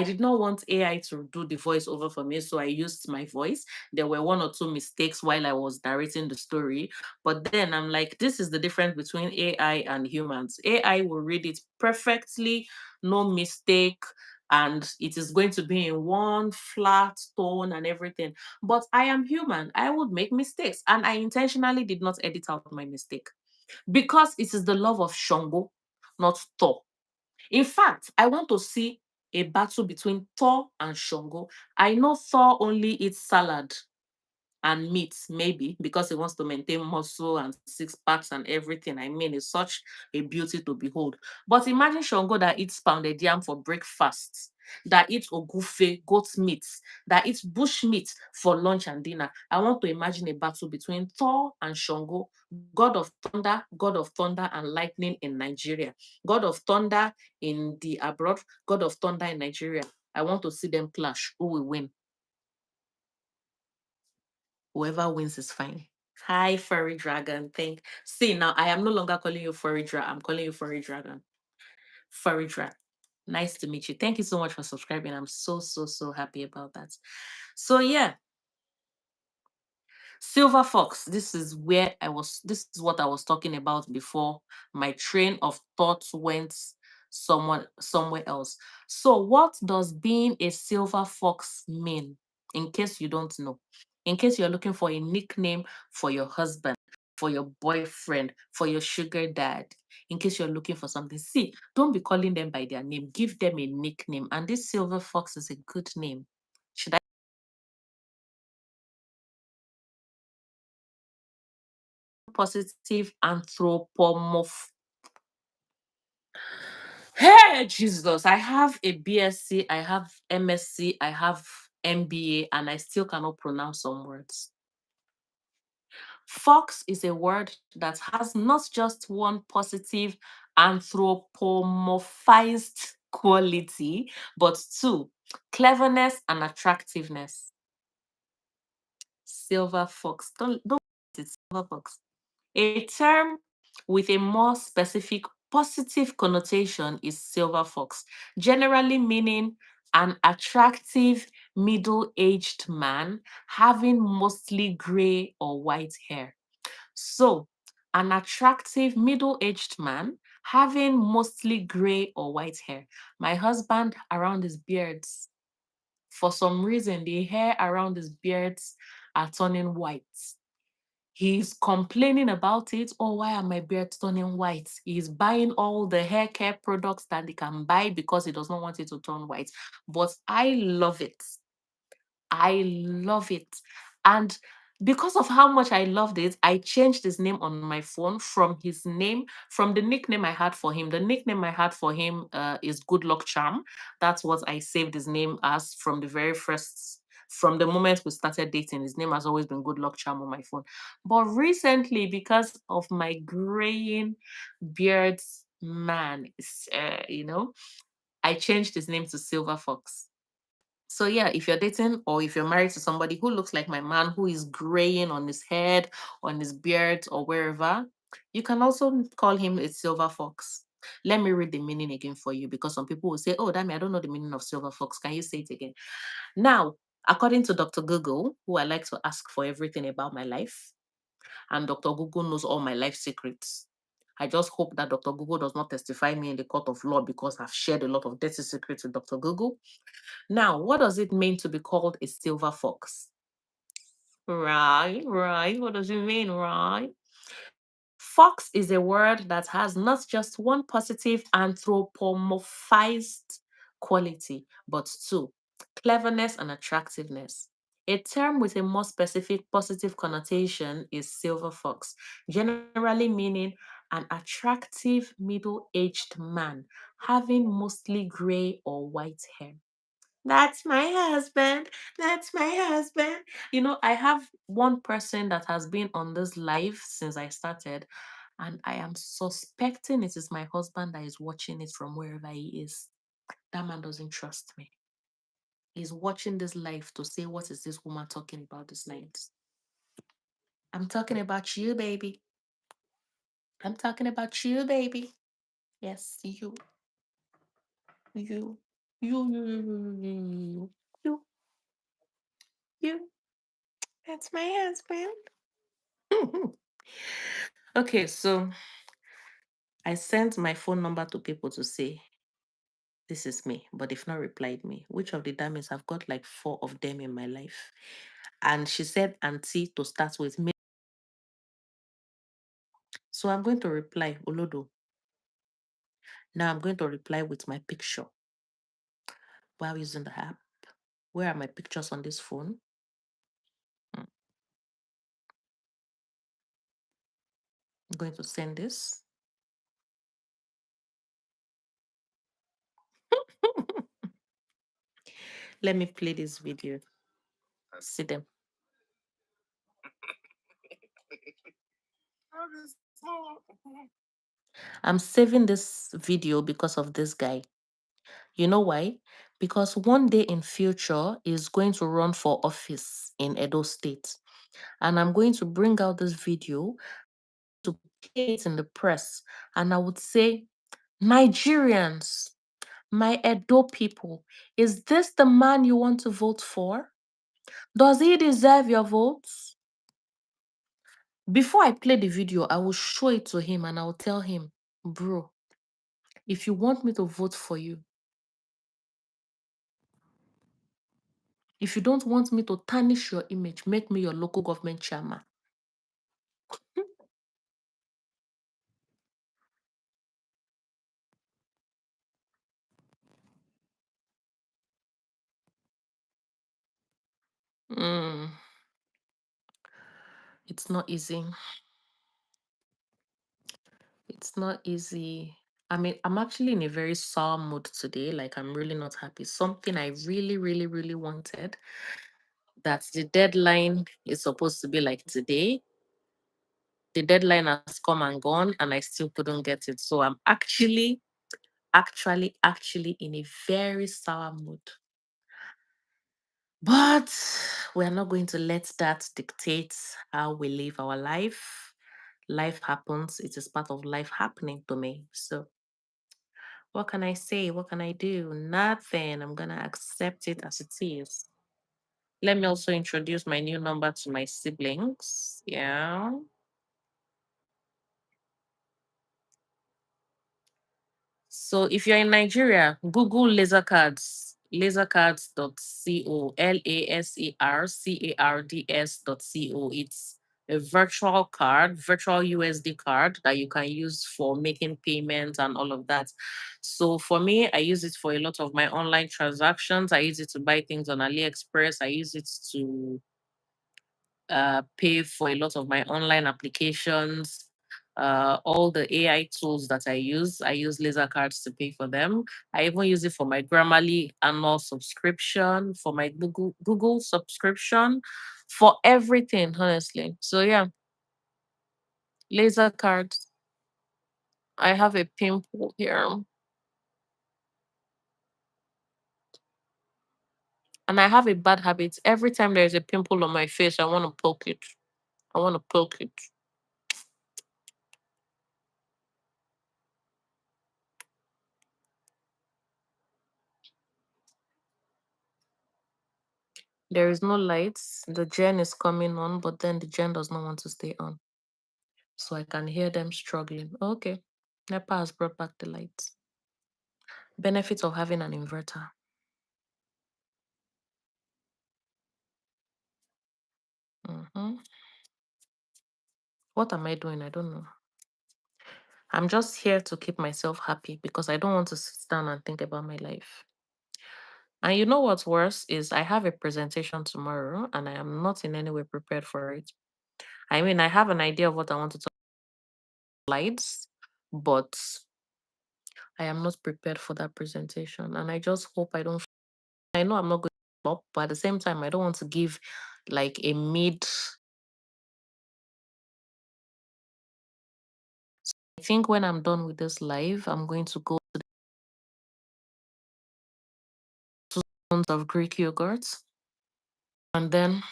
Speaker 1: did not want AI to do the voiceover for me, so I used my voice. There were one or two mistakes while I was narrating the story, but then I'm like, this is the difference between AI and humans. AI will read it perfectly, no mistake, and it is going to be in one flat tone and everything. But I am human. I would make mistakes, and I intentionally did not edit out my mistake because it is the love of Shango, not Thor. In fact, I want to see a battle between Thor and Shango. I know Thor only eats salad and meat, maybe because he wants to maintain muscle and six packs and everything. I mean, it's such a beauty to behold. But imagine Shango that eats pounded yam for breakfast, that eats ogufe, goat meat, that eats bush meat for lunch and dinner. I want to imagine a battle between Thor and Shango, God of thunder and lightning in Nigeria, God of thunder in the abroad, God of thunder in Nigeria. I want to see them clash. Who will win? Whoever wins is fine. Hi, furry dragon. See now, I am no longer calling you furry dragon. I'm calling you furry dragon. Furry dragon. Nice to meet you. Thank you so much for subscribing. I'm so happy about that. So yeah, Silver Fox, this is what I was talking about before my train of thought went somewhere else. So what does being a silver fox mean? In case you don't know, in case you're looking for a nickname for your husband, for your boyfriend, for your sugar dad, in case you're looking for something, see, don't be calling them by their name, give them a nickname. And this silver fox is a good name. Should positive anthropomorph. Hey, Jesus, I have a BSc, I have MSc, I have MBA, and I still cannot pronounce some words. Fox is a word that has not just one positive anthropomorphized quality, but two, cleverness and attractiveness. Silver fox. Don't it's silver fox. A term with a more specific positive connotation is silver fox, generally meaning an attractive middle aged man having mostly gray or white hair. So, an attractive middle aged man having mostly gray or white hair. My husband around his beards, for some reason, the hair around his beards are turning white. He's complaining about it. Oh, why are my beards turning white? He's buying all the hair care products that he can buy because he does not want it to turn white. But I love it. I love it. And because of how much I loved it, I changed his name on my phone from the nickname I had for him. The nickname I had for him is Good Luck Charm. That's what I saved his name as from the moment we started dating. His name has always been Good Luck Charm on my phone. But recently, because of my graying beards, man, I changed his name to Silver Fox. So yeah, if you're dating or if you're married to somebody who looks like my man, who is graying on his head, on his beard, or wherever, you can also call him a silver fox. Let me read the meaning again for you because some people will say, "Oh, Dami, I don't know the meaning of silver fox. Can you say it again?" Now, according to Dr. Google, who I like to ask for everything about my life, and Dr. Google knows all my life secrets. I just hope that Dr. Google does not testify me in the court of law because I've shared a lot of dirty secrets with Dr. Google. Now, what does it mean to be called a silver fox? Right, right. What does it mean, right? Fox is a word that has not just one positive anthropomorphized quality, but two, cleverness and attractiveness. A term with a more specific positive connotation is silver fox, generally meaning an attractive middle aged man having mostly gray or white hair. That's my husband. That's my husband. I have one person that has been on this live since I started, and I am suspecting it is my husband that is watching it from wherever he is. That man doesn't trust me. He's watching this live to say, what is this woman talking about this night? I'm talking about you, baby. I'm talking about you, baby. Yes, you, you, you, you, you. That's my husband. Okay, so I sent my phone number to people to say, this is me, but they've not replied me. Which of the diamonds? I've got like 4 of them in my life. And she said, Auntie, to start with me. So I'm going to reply, Olodo. Now I'm going to reply with my picture while using the app. Where are my pictures on this phone? I'm going to send this. Let me play this video. See them. I'm saving this video because of this guy. You know why? because one day in future is going to run for office in Edo State. And I'm going to bring out this video to play it in the press. And I would say, Nigerians, my Edo people, is this the man you want to vote for? Does he deserve your votes? Before I play the video, I will show it to him and I will tell him, bro, if you want me to vote for you, if you don't want me to tarnish your image, make me your local government chairman. Mm, it's not easy. It's not easy. I mean, I'm actually in a very sour mood today. Like, I'm really not happy. Something I really, really, really wanted, that the deadline is supposed to be like today. The deadline has come and gone, and I still couldn't get it. So I'm actually in a very sour mood. But we're not going to let that dictate how we live our life. Life happens, it is part of life happening to me. So, what can I say? What can I do? Nothing. I'm going to accept it as it is. Let me also introduce my new number to my siblings. Yeah. So if you're in Nigeria, Google laser cards, lasercards.co, lasercards.co. It's a virtual card, virtual USD card that you can use for making payments and all of that. So for me, I use it for a lot of my online transactions. I use it to buy things on AliExpress. I use it to pay for a lot of my online applications. All the AI tools that I use laser cards to pay for them. I even use it for my Grammarly annual subscription, for my Google subscription, for everything, honestly. So yeah, laser cards. I have a pimple here, and I have a bad habit. Every time there's a pimple on my face, I want to poke it. I want to poke it. There is no lights. The gen is coming on, but then the gen does not want to stay on. So I can hear them struggling. Okay. NEPA has brought back the lights. Benefits of having an inverter. Mhm. What am I doing? I don't know. I'm just here to keep myself happy because I don't want to sit down and think about my life. And you know what's worse is I have a presentation tomorrow and I am not in any way prepared for it. I mean, I have an idea of what I want to talk slides, but I am not prepared for that presentation. And I just hope I don't. I know I'm not going to flop, but at the same time, I don't want to give like a mid. I think when I'm done with this live, I'm going to go to the tons of Greek yogurt and then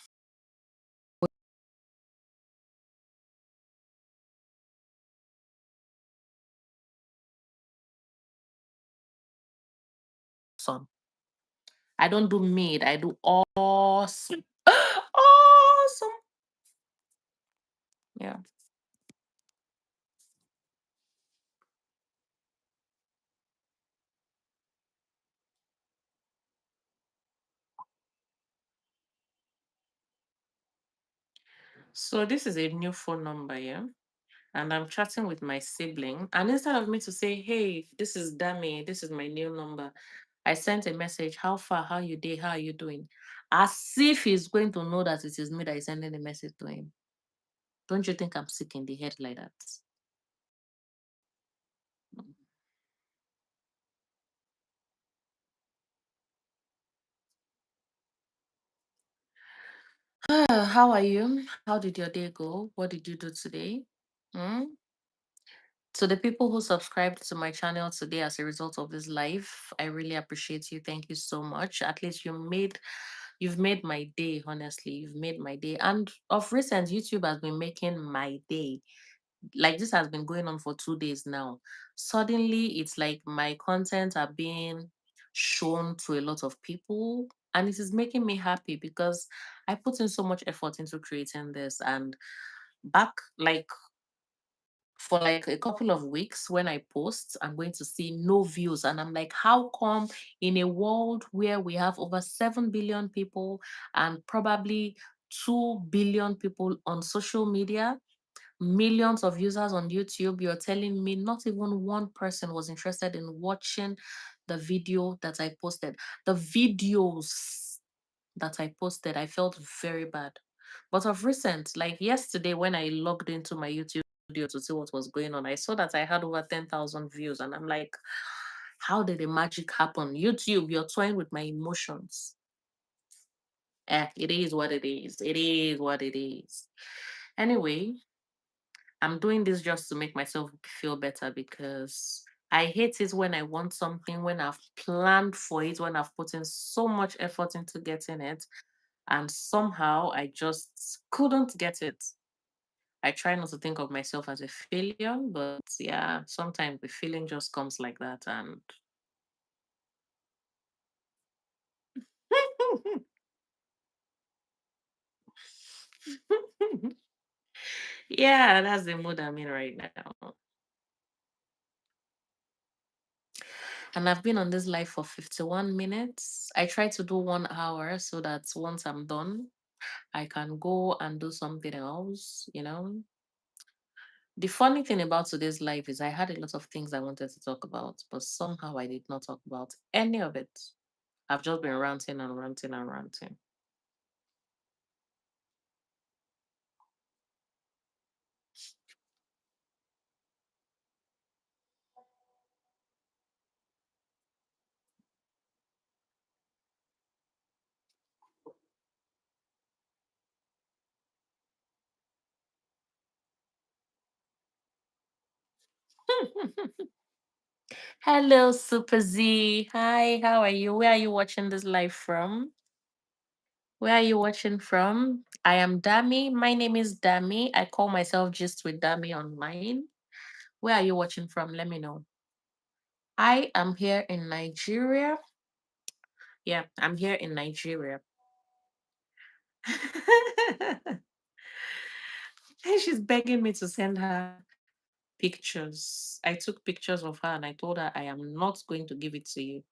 Speaker 1: some. I don't do mid, I do awesome. Awesome. Yeah. So this is a new phone number, yeah. And I'm chatting with my sibling. And instead of me to say, hey, this is Dami, this is my new number, I sent a message, how far, how you day, how are you doing? As if he's going to know that it is me that is sending the message to him. Don't you think I'm sick in the head like that? How are you? How did your day go? What did you do today? Hmm? To the people who subscribed to my channel today as a result of this live, I really appreciate you. Thank you so much. At least you've made my day, honestly. You've made my day. And of recent, YouTube has been making my day. Like this has been going on for 2 days now. Suddenly it's like my content are being shown to a lot of people. And it is making me happy because I put in so much effort into creating this. And back like for like a couple of weeks when I post, I'm going to see no views. And I'm like, how come in a world where we have over 7 billion people and probably 2 billion people on social media, millions of users on YouTube, you're telling me not even one person was interested in watching the video that I posted? The videos that I posted, I felt very bad. But of recent, like yesterday, when I logged into my YouTube video to see what was going on, I saw that I had over 10,000 views. And I'm like, how did the magic happen? YouTube, you're toying with my emotions. It is what it is. It is what it is. Anyway, I'm doing this just to make myself feel better because I hate it when I want something, when I've planned for it, when I've put in so much effort into getting it, and somehow I just couldn't get it. I try not to think of myself as a failure, but yeah, sometimes the feeling just comes like that. And yeah, that's the mood I'm in right now. And I've been on this live for 51 minutes. I try to do 1 hour so that once I'm done, I can go and do something else. The funny thing about today's life is I had a lot of things I wanted to talk about, but somehow I did not talk about any of it. I've just been ranting and ranting and ranting. Hello, Super Z. Hi, how are you? Where are you watching this live from? Where are you watching from? I am Dami. My name is Dami. I call myself Just with Dami online. Where are you watching from? Let me know. I am here in Nigeria. Yeah, I'm here in Nigeria. And she's begging me to send her pictures. I took pictures of her and I told her I am not going to give it to you.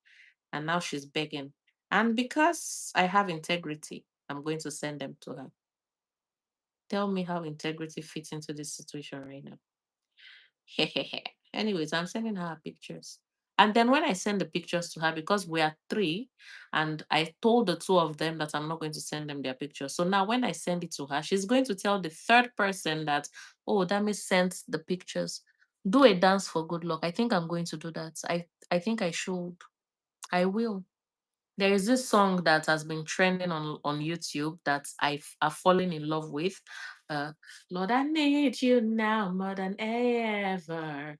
Speaker 1: And now she's begging. And because I have integrity, I'm going to send them to her. Tell me how integrity fits into this situation right now. Anyways, I'm sending her pictures. And then when I send the pictures to her, because we are three, and I told the two of them that I'm not going to send them their pictures. So now when I send it to her, she's going to tell the third person that, oh, Dami sent the pictures. Do a dance for good luck. I think I'm going to do that. I think I should. I will. There is this song that has been trending on YouTube that I've fallen in love with. Uh, Lord, I need you now more than ever.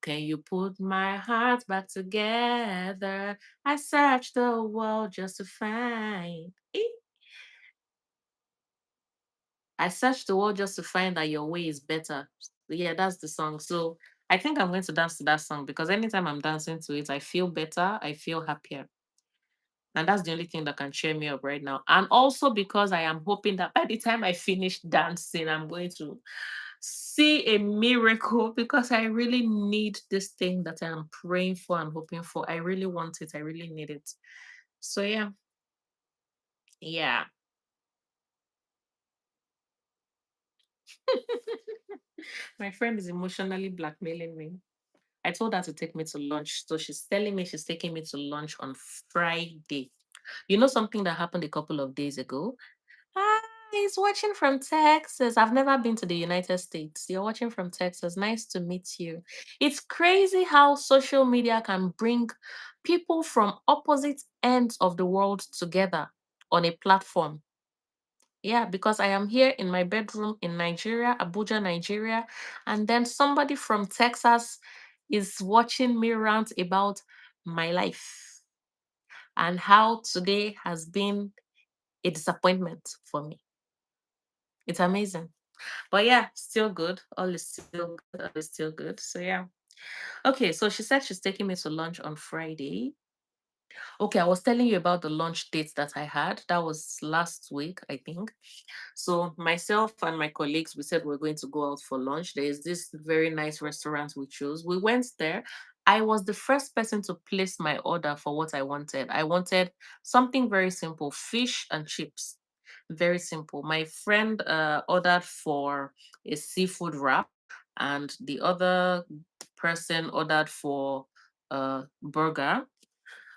Speaker 1: Can you put my heart back together? I searched the world just to find. I searched the world just to find that your way is better. Yeah, that's the song. So I think I'm going to dance to that song because anytime I'm dancing to it, I feel better. I feel happier. And that's the only thing that can cheer me up right now. And also because I am hoping that by the time I finish dancing, I'm going to see a miracle because I really need this thing that I'm praying for and hoping for. I really want it. I really need it. So yeah, yeah. My friend is emotionally blackmailing me. I told her to take me to lunch. So she's telling me she's taking me to lunch on Friday. You know something that happened a couple of days ago? Hi, he's watching from Texas. I've never been to the United States. You're watching from Texas. Nice to meet you. It's crazy how social media can bring people from opposite ends of the world together on a platform. Yeah, because I am here in my bedroom in Nigeria, Abuja, Nigeria, and then somebody from Texas is watching me rant about my life and how today has been a disappointment for me. It's amazing. But yeah, still good. All is still good. All is still good. So yeah. Okay, so she said she's taking me to lunch on Friday. Okay, I was telling you about the lunch dates that I had. That was last week, I think. So myself and my colleagues, we said we're going to go out for lunch. There is this very nice restaurant we chose. We went there. I was the first person to place my order for what I wanted. I wanted something very simple, fish and chips. Very simple. My friend ordered for a seafood wrap, and the other person ordered for a burger.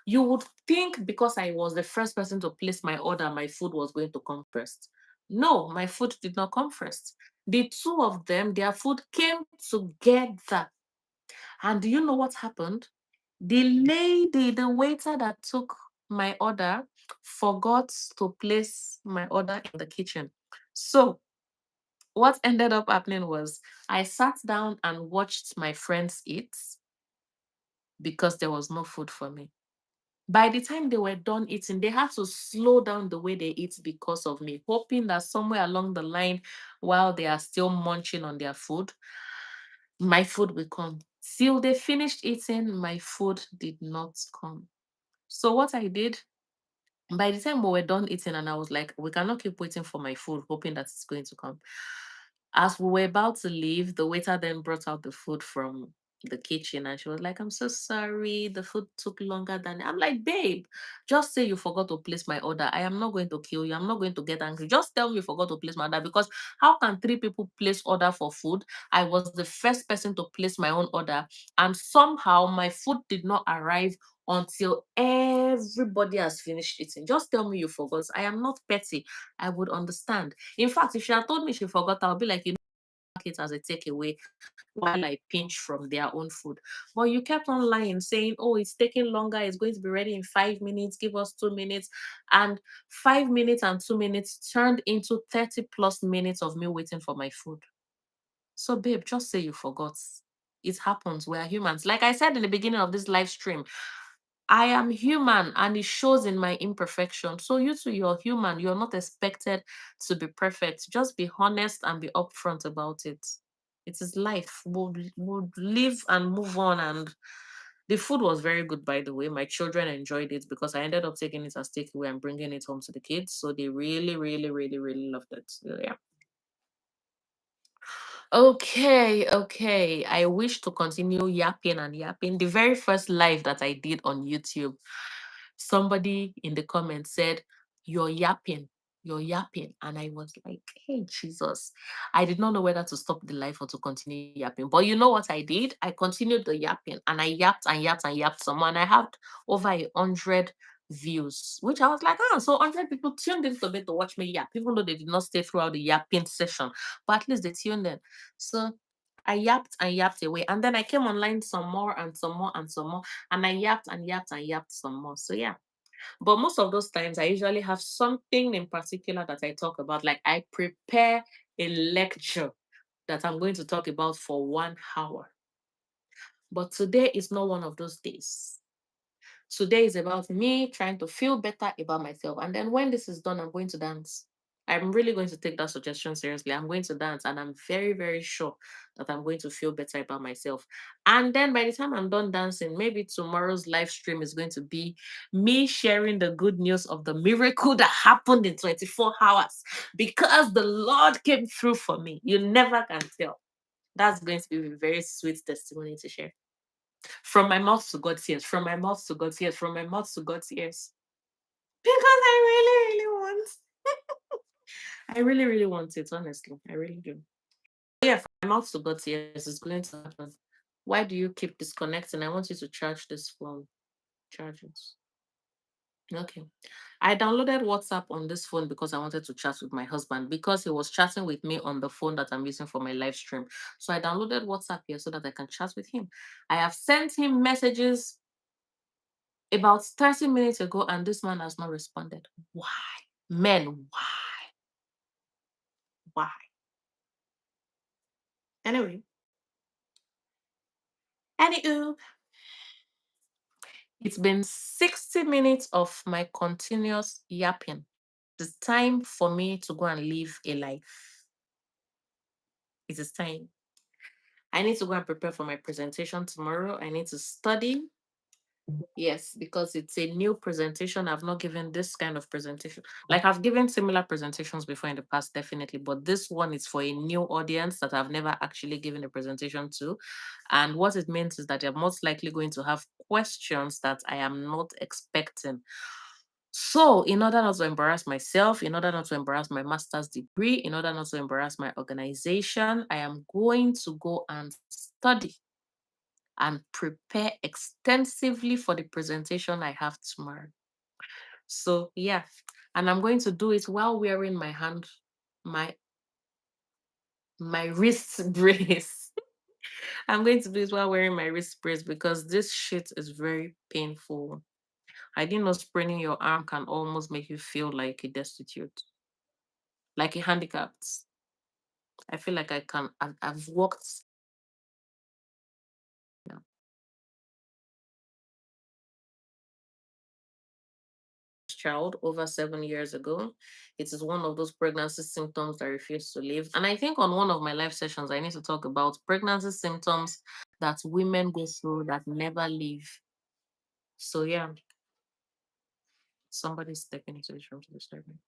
Speaker 1: You would think because I was the first person to place my order, my food was going to come first. No, my food did not come first. The two of them, their food came together. And do you know what happened? The lady, the waiter that took my order, forgot to place my order in the kitchen. So, what ended up happening was I sat down and watched my friends eat because there was no food for me. By the time they were done eating, they had to slow down the way they eat because of me, hoping that somewhere along the line, while they are still munching on their food, my food will come. Till they finished eating, my food did not come. So what I did, by the time we were done eating, and I was like, we cannot keep waiting for my food, hoping that it's going to come. As we were about to leave, the waiter then brought out the food from the kitchen and she was like, I'm so sorry, the food took longer than I'm like, babe, just say you forgot to place my order. I am not going to kill you. I'm not going to get angry. Just tell me you forgot to place my order because how can three people place order for food? I was the first person to place my own order, and somehow my food did not arrive until everybody has finished eating. Just tell me you forgot. I am not petty. I would understand. In fact, if she had told me she forgot, I'll be like, you know, mark it as a takeaway while I pinch from their own food. But you kept on lying, saying, oh, it's taking longer. It's going to be ready in 5 minutes. Give us 2 minutes. And 5 minutes and 2 minutes turned into 30 plus minutes of me waiting for my food. So, babe, just say you forgot. It happens. We are humans. Like I said in the beginning of this live stream, I am human and it shows in my imperfection. So you too, you're human. You're not expected to be perfect. Just be honest and be upfront about it. It is life. We'll live and move on. And the food was very good, by the way. My children enjoyed it because I ended up taking it as takeaway and bringing it home to the kids. So they really, really, really, really loved it. So, yeah. Okay, okay. I wish to continue yapping and yapping. The very first live that I did on YouTube, somebody in the comments said, you're yapping, you're yapping. And I was like, hey, Jesus. I did not know whether to stop the live or to continue yapping. But you know what I did? I continued the yapping and I yapped and yapped and yapped some more. And I had over 100 views, which I was like, so 100 people tuned in to me to watch me yap, even though they did not stay throughout the yapping session. But at least they tuned in. So I yapped and yapped away. And then I came online some more and some more and some more. And I yapped and yapped and yapped some more. So yeah. But most of those times I usually have something in particular that I talk about. Like I prepare a lecture that I'm going to talk about for 1 hour. But today is not one of those days. Today is about me trying to feel better about myself. And then when this is done, I'm going to dance. I'm really going to take that suggestion seriously. I'm going to dance, and I'm very, very sure that I'm going to feel better about myself. And then by the time I'm done dancing, maybe tomorrow's live stream is going to be me sharing the good news of the miracle that happened in 24 hours because the Lord came through for me. You never can tell. That's going to be a very sweet testimony to share. From my mouth to God's ears, from my mouth to God's ears, from my mouth to God's ears. Because I really, really want. I really, really want it, honestly. I really do. Yeah, from my mouth to God's ears is going to happen. Why do you keep disconnecting? I want you to charge this phone. Charge it. Okay. I downloaded WhatsApp on this phone because I wanted to chat with my husband because he was chatting with me on the phone that I'm using for my live stream. So I downloaded WhatsApp here so that I can chat with him. I have sent him messages about 30 minutes ago, and this man has not responded. Why? Men, why? why. Anyway, anywho, it's been 60 minutes of my continuous yapping. It's time for me to go and live a life. It is time. I need to go and prepare for my presentation tomorrow. I need to study. Yes, because it's a new presentation. I've not given this kind of presentation. Like I've given similar presentations before in the past, definitely, but this one is for a new audience that I've never actually given a presentation to. And what it means is that they're most likely going to have questions that I am not expecting. So, in order not to embarrass myself, in order not to embarrass my master's degree, in order not to embarrass my organization, I am going to go and study and prepare extensively for the presentation I have tomorrow. So yeah, and I'm going to do it while wearing my my wrist brace. I'm going to do it while wearing my wrist brace because this shit is very painful. I didn't know spraining your arm can almost make you feel like a destitute, like a handicapped. I feel like I can. I've walked. Child over 7 years ago. It is one of those pregnancy symptoms that refuse to leave. And I think on one of my live sessions, I need to talk about pregnancy symptoms that women go through that never leave. So yeah, somebody's stepping into this room to disturb me.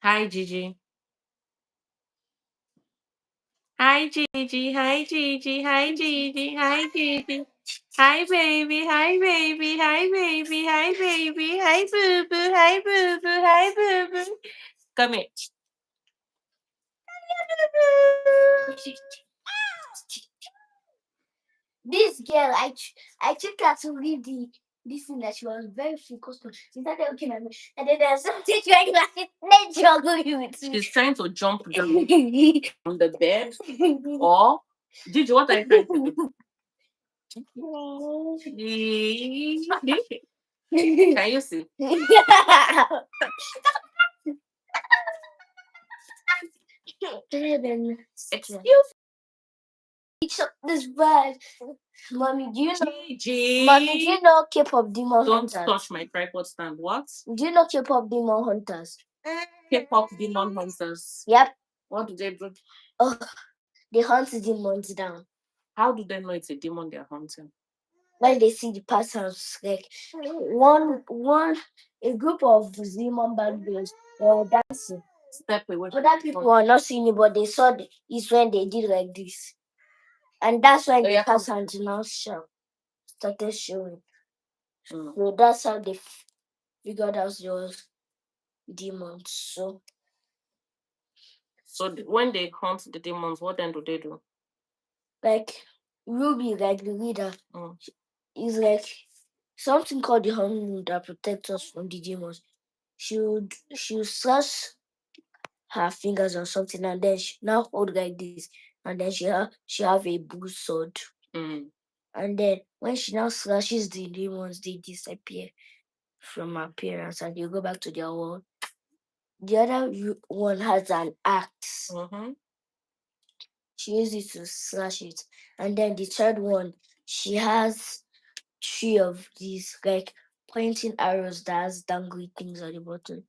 Speaker 1: Hi Gigi. Hi Gigi. Hi Gigi. Hi Gigi. Hi Gigi. Hi baby. Hi baby. Hi baby. Hi baby. Hi boo boo. Hi boo boo. Hi boo boo. Come here.
Speaker 2: This girl, I took her to read this thing that she was very focused on. She started looking at me, and then there's something trying like let's juggle you with me.
Speaker 1: She's trying to jump down on the bed. Or Gigi, what are you trying to do? Can you see? Excuse
Speaker 2: this bad. Mommy, do you know?
Speaker 1: Gigi.
Speaker 2: Mommy, do you know K-pop demon
Speaker 1: Don't
Speaker 2: hunters?
Speaker 1: touch my tripod stand. What?
Speaker 2: Do you know K-pop demon hunters?
Speaker 1: K-pop demon hunters.
Speaker 2: Yep.
Speaker 1: What do they do?
Speaker 2: Oh, they hunt demons down.
Speaker 1: How do they know it's a demon they're hunting?
Speaker 2: When they see the patterns, like a group of demon bad girls were dancing.
Speaker 1: Step away.
Speaker 2: Other people are not seeing it, but they saw it's when they did like this. And that's when the patterns now started showing. So that's how they figured out those demons.
Speaker 1: So when they hunt the demons, what then do they do?
Speaker 2: Like Ruby, like the leader, is like something called the horn that protects us from the demons. She'll slash her fingers or something, and then she now hold like this, and then she have a blue sword. And then when she now slashes the demons, they disappear from appearance and you go back to their world. The other one has an axe. She uses it to slash it. And then the third one, she has 3 of these like pointing arrows that has dangly things at the bottom.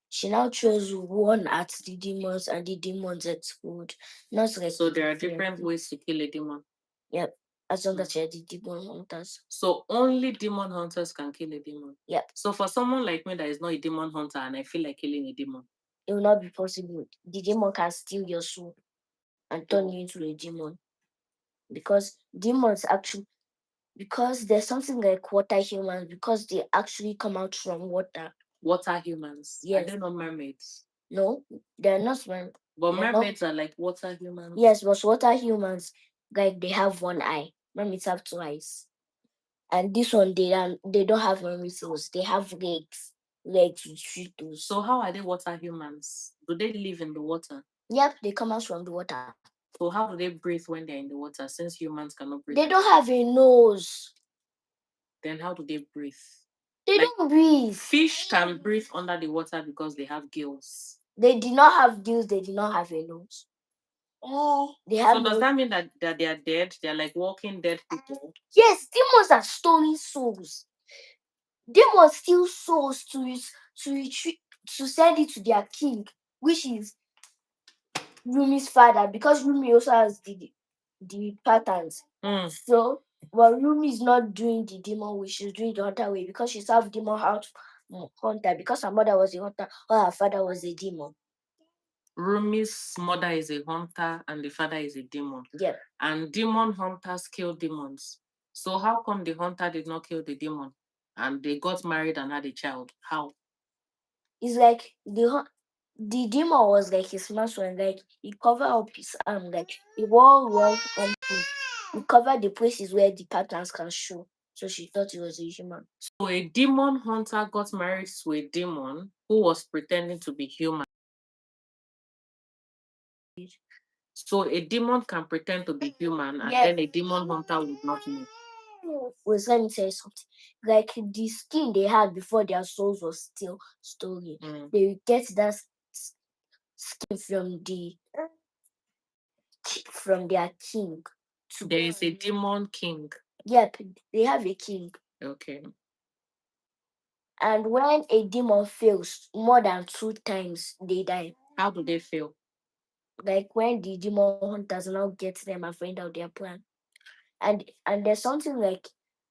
Speaker 2: She now throws one at the demons and the demons explode. Not like
Speaker 1: so there are different ways to kill a demon.
Speaker 2: Yep. As long as you're the demon hunters.
Speaker 1: So only demon hunters can kill a demon.
Speaker 2: Yep.
Speaker 1: So for someone like me that is not a demon hunter and I feel like killing a demon,
Speaker 2: it will not be possible. The demon can steal your soul and turn you into a demon. Because demons actually, because there's something like water humans, because they actually come out from water.
Speaker 1: Water humans?
Speaker 2: Yes.
Speaker 1: Are they not mermaids?
Speaker 2: No, they're not mermaids.
Speaker 1: But mermaids are like water humans?
Speaker 2: Yes, but water humans, like they have one eye. Mermaids have 2 eyes. And this one, they don't have mermaid souls. They have legs with 3 toes.
Speaker 1: So how are they water humans? Do they live in the water?
Speaker 2: Yep, they come out from the water.
Speaker 1: So how do they breathe when they're in the water since humans cannot breathe?
Speaker 2: They don't have a nose.
Speaker 1: Then how do they breathe?
Speaker 2: They don't breathe.
Speaker 1: Fish can breathe under the water because they have gills.
Speaker 2: They did not have gills. They did not have a nose. They have
Speaker 1: So does that mean that they are dead? They're like walking dead people?
Speaker 2: Yes, demons are stolen souls. Demons steal souls to send it to their king, which is Rumi's father, because Rumi also has the patterns. So, but Rumi is not doing the demon way, she's doing the hunter way, because she's half demon, half hunter, because her mother was a hunter or her father was a demon.
Speaker 1: Rumi's mother is a hunter and the father is a demon.
Speaker 2: Yeah.
Speaker 1: And demon hunters kill demons. So how come the hunter did not kill the demon and they got married and had a child? How?
Speaker 2: It's like the demon was like his master, and like he covered up his arm, like he wore well and he covered the places where the patterns can show. So she thought it was a human.
Speaker 1: So a demon hunter got married to a demon who was pretending to be human. So a demon can pretend to be human, and then a demon hunter would not know.
Speaker 2: Wait, let me tell you something. Like the skin they had before their souls was still stolen. They get that skin from their king.
Speaker 1: There is a demon king.
Speaker 2: Yep, they have a king.
Speaker 1: Okay.
Speaker 2: And when a demon fails more than 2 times, they die.
Speaker 1: How do they fail?
Speaker 2: Like when the demon hunters now get them and find out their plan. And there's something like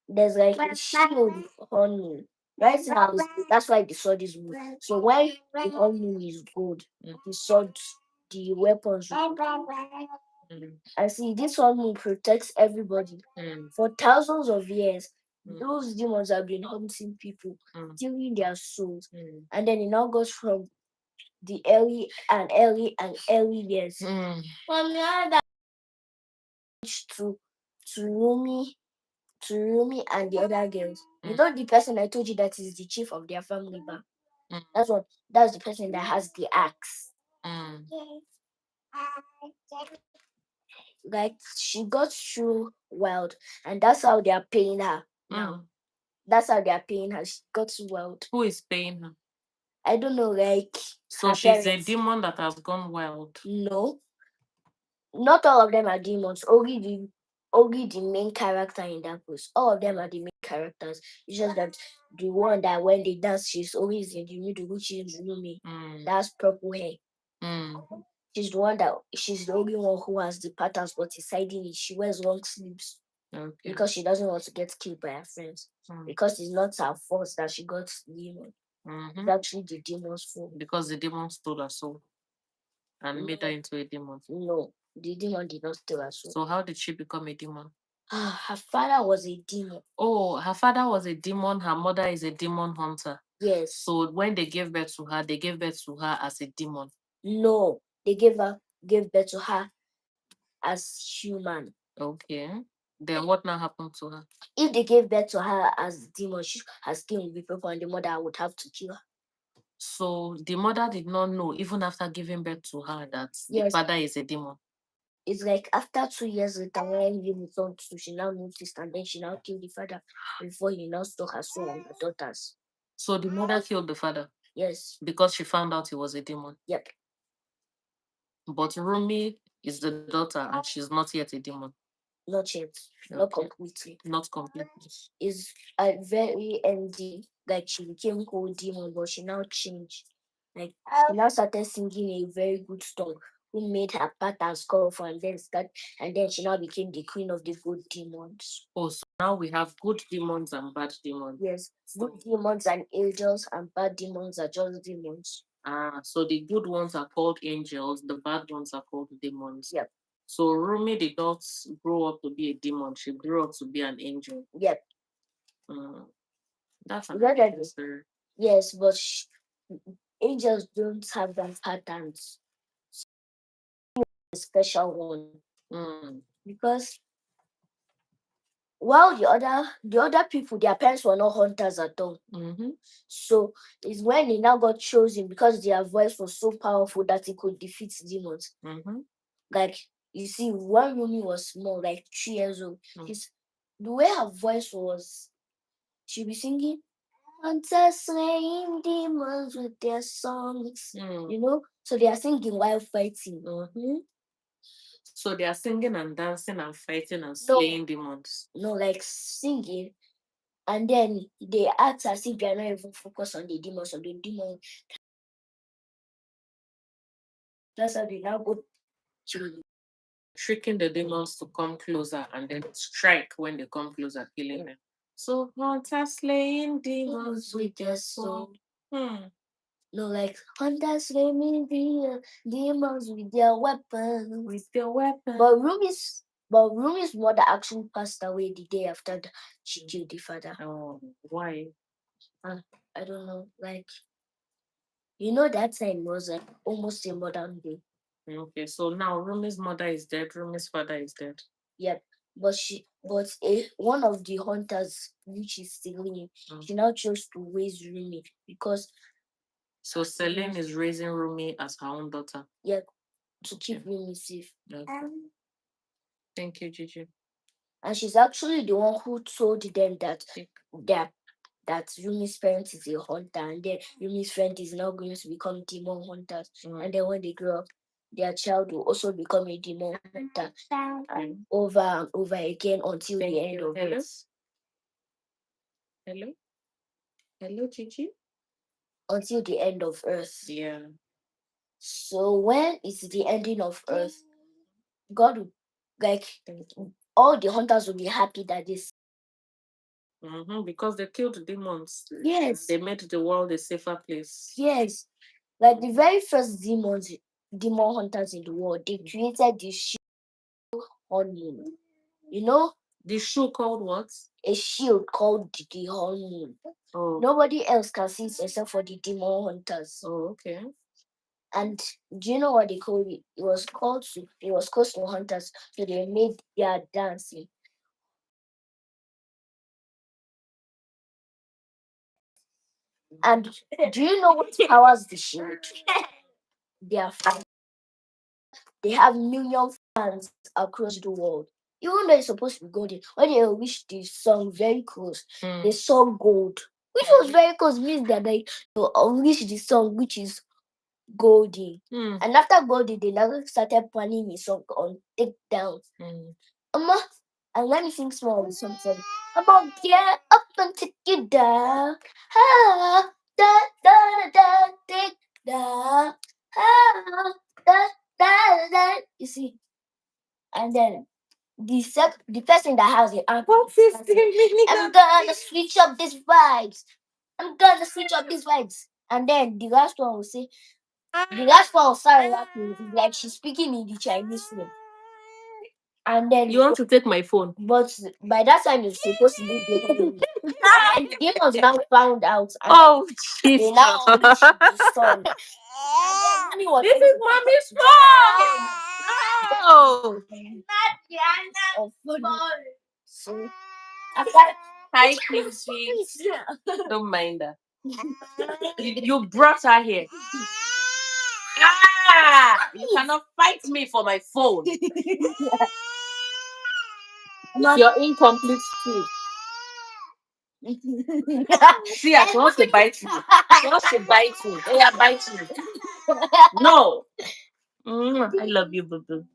Speaker 2: there's like a shield on me. Right now, that's why the sword is blue. So when the honey is gold, the sword, the weapons. And see, this one protects everybody. For thousands of years, those demons have been hunting people, stealing their souls. And then it now goes from the early years. To Rumi and the other girls. You know the person I told you that is the chief of their family back. That's the person that has the axe. Like she got through wild, and that's how they are paying her now. That's how they are paying her. She got through wild.
Speaker 1: Who is paying her?
Speaker 2: I don't know, like
Speaker 1: so she's parents. A demon that has gone wild.
Speaker 2: No. Not all of them are demons. Only the main character in that post. All of them are the main characters. It's just that the one that when they dance, she's always in the middle, which is Rumi. That's purple hair. She's the only one who has the patterns, but is hiding it. She wears long sleeves. Okay. Because she doesn't want to get killed by her friends. Because it's not her fault that she got the demon. It's actually the demon's fault.
Speaker 1: Because the demon stole her soul and made her into a demon.
Speaker 2: No, the demon did not steal her soul.
Speaker 1: So how did she become a demon?
Speaker 2: Her father was a demon.
Speaker 1: Oh, her father was a demon. Her mother is a demon hunter.
Speaker 2: Yes.
Speaker 1: So when they gave birth to her, they gave birth to her as a demon.
Speaker 2: No, they gave birth to her as human.
Speaker 1: Okay. Then what now happened to her?
Speaker 2: If they gave birth to her as demon, her skin would be purple, and the mother would have to kill her.
Speaker 1: So the mother did not know, even after giving birth to her, that the father is a demon.
Speaker 2: It's like after 2 years later, when he returned to, she now noticed, and then she now killed the father before he now stole her soul and her daughters.
Speaker 1: So the mother killed the father?
Speaker 2: Yes.
Speaker 1: Because she found out he was a demon?
Speaker 2: Yep.
Speaker 1: But Rumi is the daughter and she's not yet a demon?
Speaker 2: Not yet. Okay. Not completely.
Speaker 1: Not completely.
Speaker 2: Is a very ending, like she became whole demon, but she now changed. Like she now started singing a very good song, who made her patterns colorful, and then she now became the queen of the good demons.
Speaker 1: Oh, so now we have good demons and bad demons.
Speaker 2: Yes, good demons and angels, and bad demons are just demons.
Speaker 1: So the good ones are called angels, the bad ones are called demons.
Speaker 2: Yep.
Speaker 1: So Rumi did not grow up to be a demon, she grew up to be an angel.
Speaker 2: Yep.
Speaker 1: That's an story.
Speaker 2: Yes, but angels don't have that patterns. A special one. Because while the other people, their parents were not hunters at all. So it's when he now got chosen, because their voice was so powerful that he could defeat demons. Like you see, when Rumi was small, like 3 years old, the way her voice was, she'd be singing, Hunters slaying demons with their songs. You know, so they are singing while fighting.
Speaker 1: So they are singing and dancing and fighting and slaying demons.
Speaker 2: No, like singing, and then they act as if they are not even focused on the demons or the demon. That's how they now go to
Speaker 1: tricking the demons to come closer and then strike when they come closer, killing them. So hunters slaying demons with their soul.
Speaker 2: No, like hunters slaying demons with their weapons. But Rumi's mother actually passed away the day after she killed the father.
Speaker 1: Oh, why?
Speaker 2: I don't know. Like, you know, that time was like almost a modern day.
Speaker 1: Okay, so now Rumi's mother is dead, Rumi's father is dead.
Speaker 2: Yep. But one of the hunters, which is Celine, she now chose to raise Rumi because.
Speaker 1: So Celine is raising Rumi as her own daughter.
Speaker 2: Yep, to keep Rumi safe.
Speaker 1: Thank you, Gigi.
Speaker 2: And she's actually the one who told them that Rumi's parent is a hunter, and then Rumi's friend is now going to become demon hunters. And then when they grow up, their child will also become a demon hunter, and over again until the end of it.
Speaker 1: Hello, Gigi.
Speaker 2: Until the end of Earth.
Speaker 1: Yeah.
Speaker 2: So when it's the ending of Earth, God will, like, all the hunters will be happy that this.
Speaker 1: Because they killed demons.
Speaker 2: Yes.
Speaker 1: They made the world a safer place.
Speaker 2: Yes. Like the very first demon hunters in the world, they created this shield hornmoon. You know?
Speaker 1: The shoe called what?
Speaker 2: A shield called the hornmoon.
Speaker 1: Oh.
Speaker 2: Nobody else can see it except for the demon hunters.
Speaker 1: Oh, okay.
Speaker 2: And do you know what they called it? It was called hunters. So they made their dancing. And do you know what powers the shield? They are fans. They have million fans across the world. Even though it's supposed to be golden, when they reach the sun very close, they saw gold. Which was very close, means that they reach the sun, which is golden. And after golden, they now started planning a song on Take Down. And let me sing small with something. I'm gonna get up and take you down. Ah, da da da, take down. Ah, da da da. You see, and then the person that has it. I'm gonna switch up these vibes. I'm gonna switch up these vibes. And then the last one will say, the last one will start rapping like she's speaking in the Chinese room. And then
Speaker 1: you want to take my phone,
Speaker 2: but by that time it's supposed to be the and the demons now found out. And
Speaker 1: oh,
Speaker 2: they
Speaker 1: Jesus.
Speaker 2: now unleashed the sun.
Speaker 1: This is mommy's phone. No.
Speaker 2: So
Speaker 1: Hi, Quincy. Don't mind her. You brought her here. You cannot fight me for my phone. Your incomplete too. See, she wants to bite me. She wants to bite me. Oh, yeah, bite me. No. I love you, boo boo.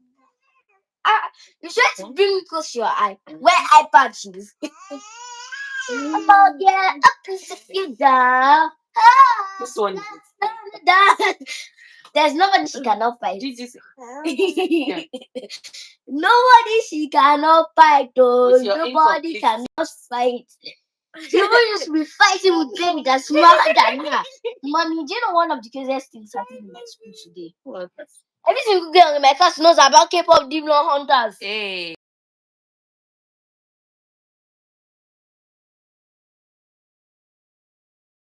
Speaker 2: You try to bring me close to your eye. Where iPad is. Oh, yeah, up to you down.
Speaker 1: This one.
Speaker 2: There's nobody she cannot fight. Nobody she cannot fight, though. Nobody cannot fight. People used to be fighting with baby that's smaller than her. Mommy, do you know one of the craziest things happened in my school today?
Speaker 1: What?
Speaker 2: Every single girl in my class knows about K-pop demon hunters.
Speaker 1: Hey.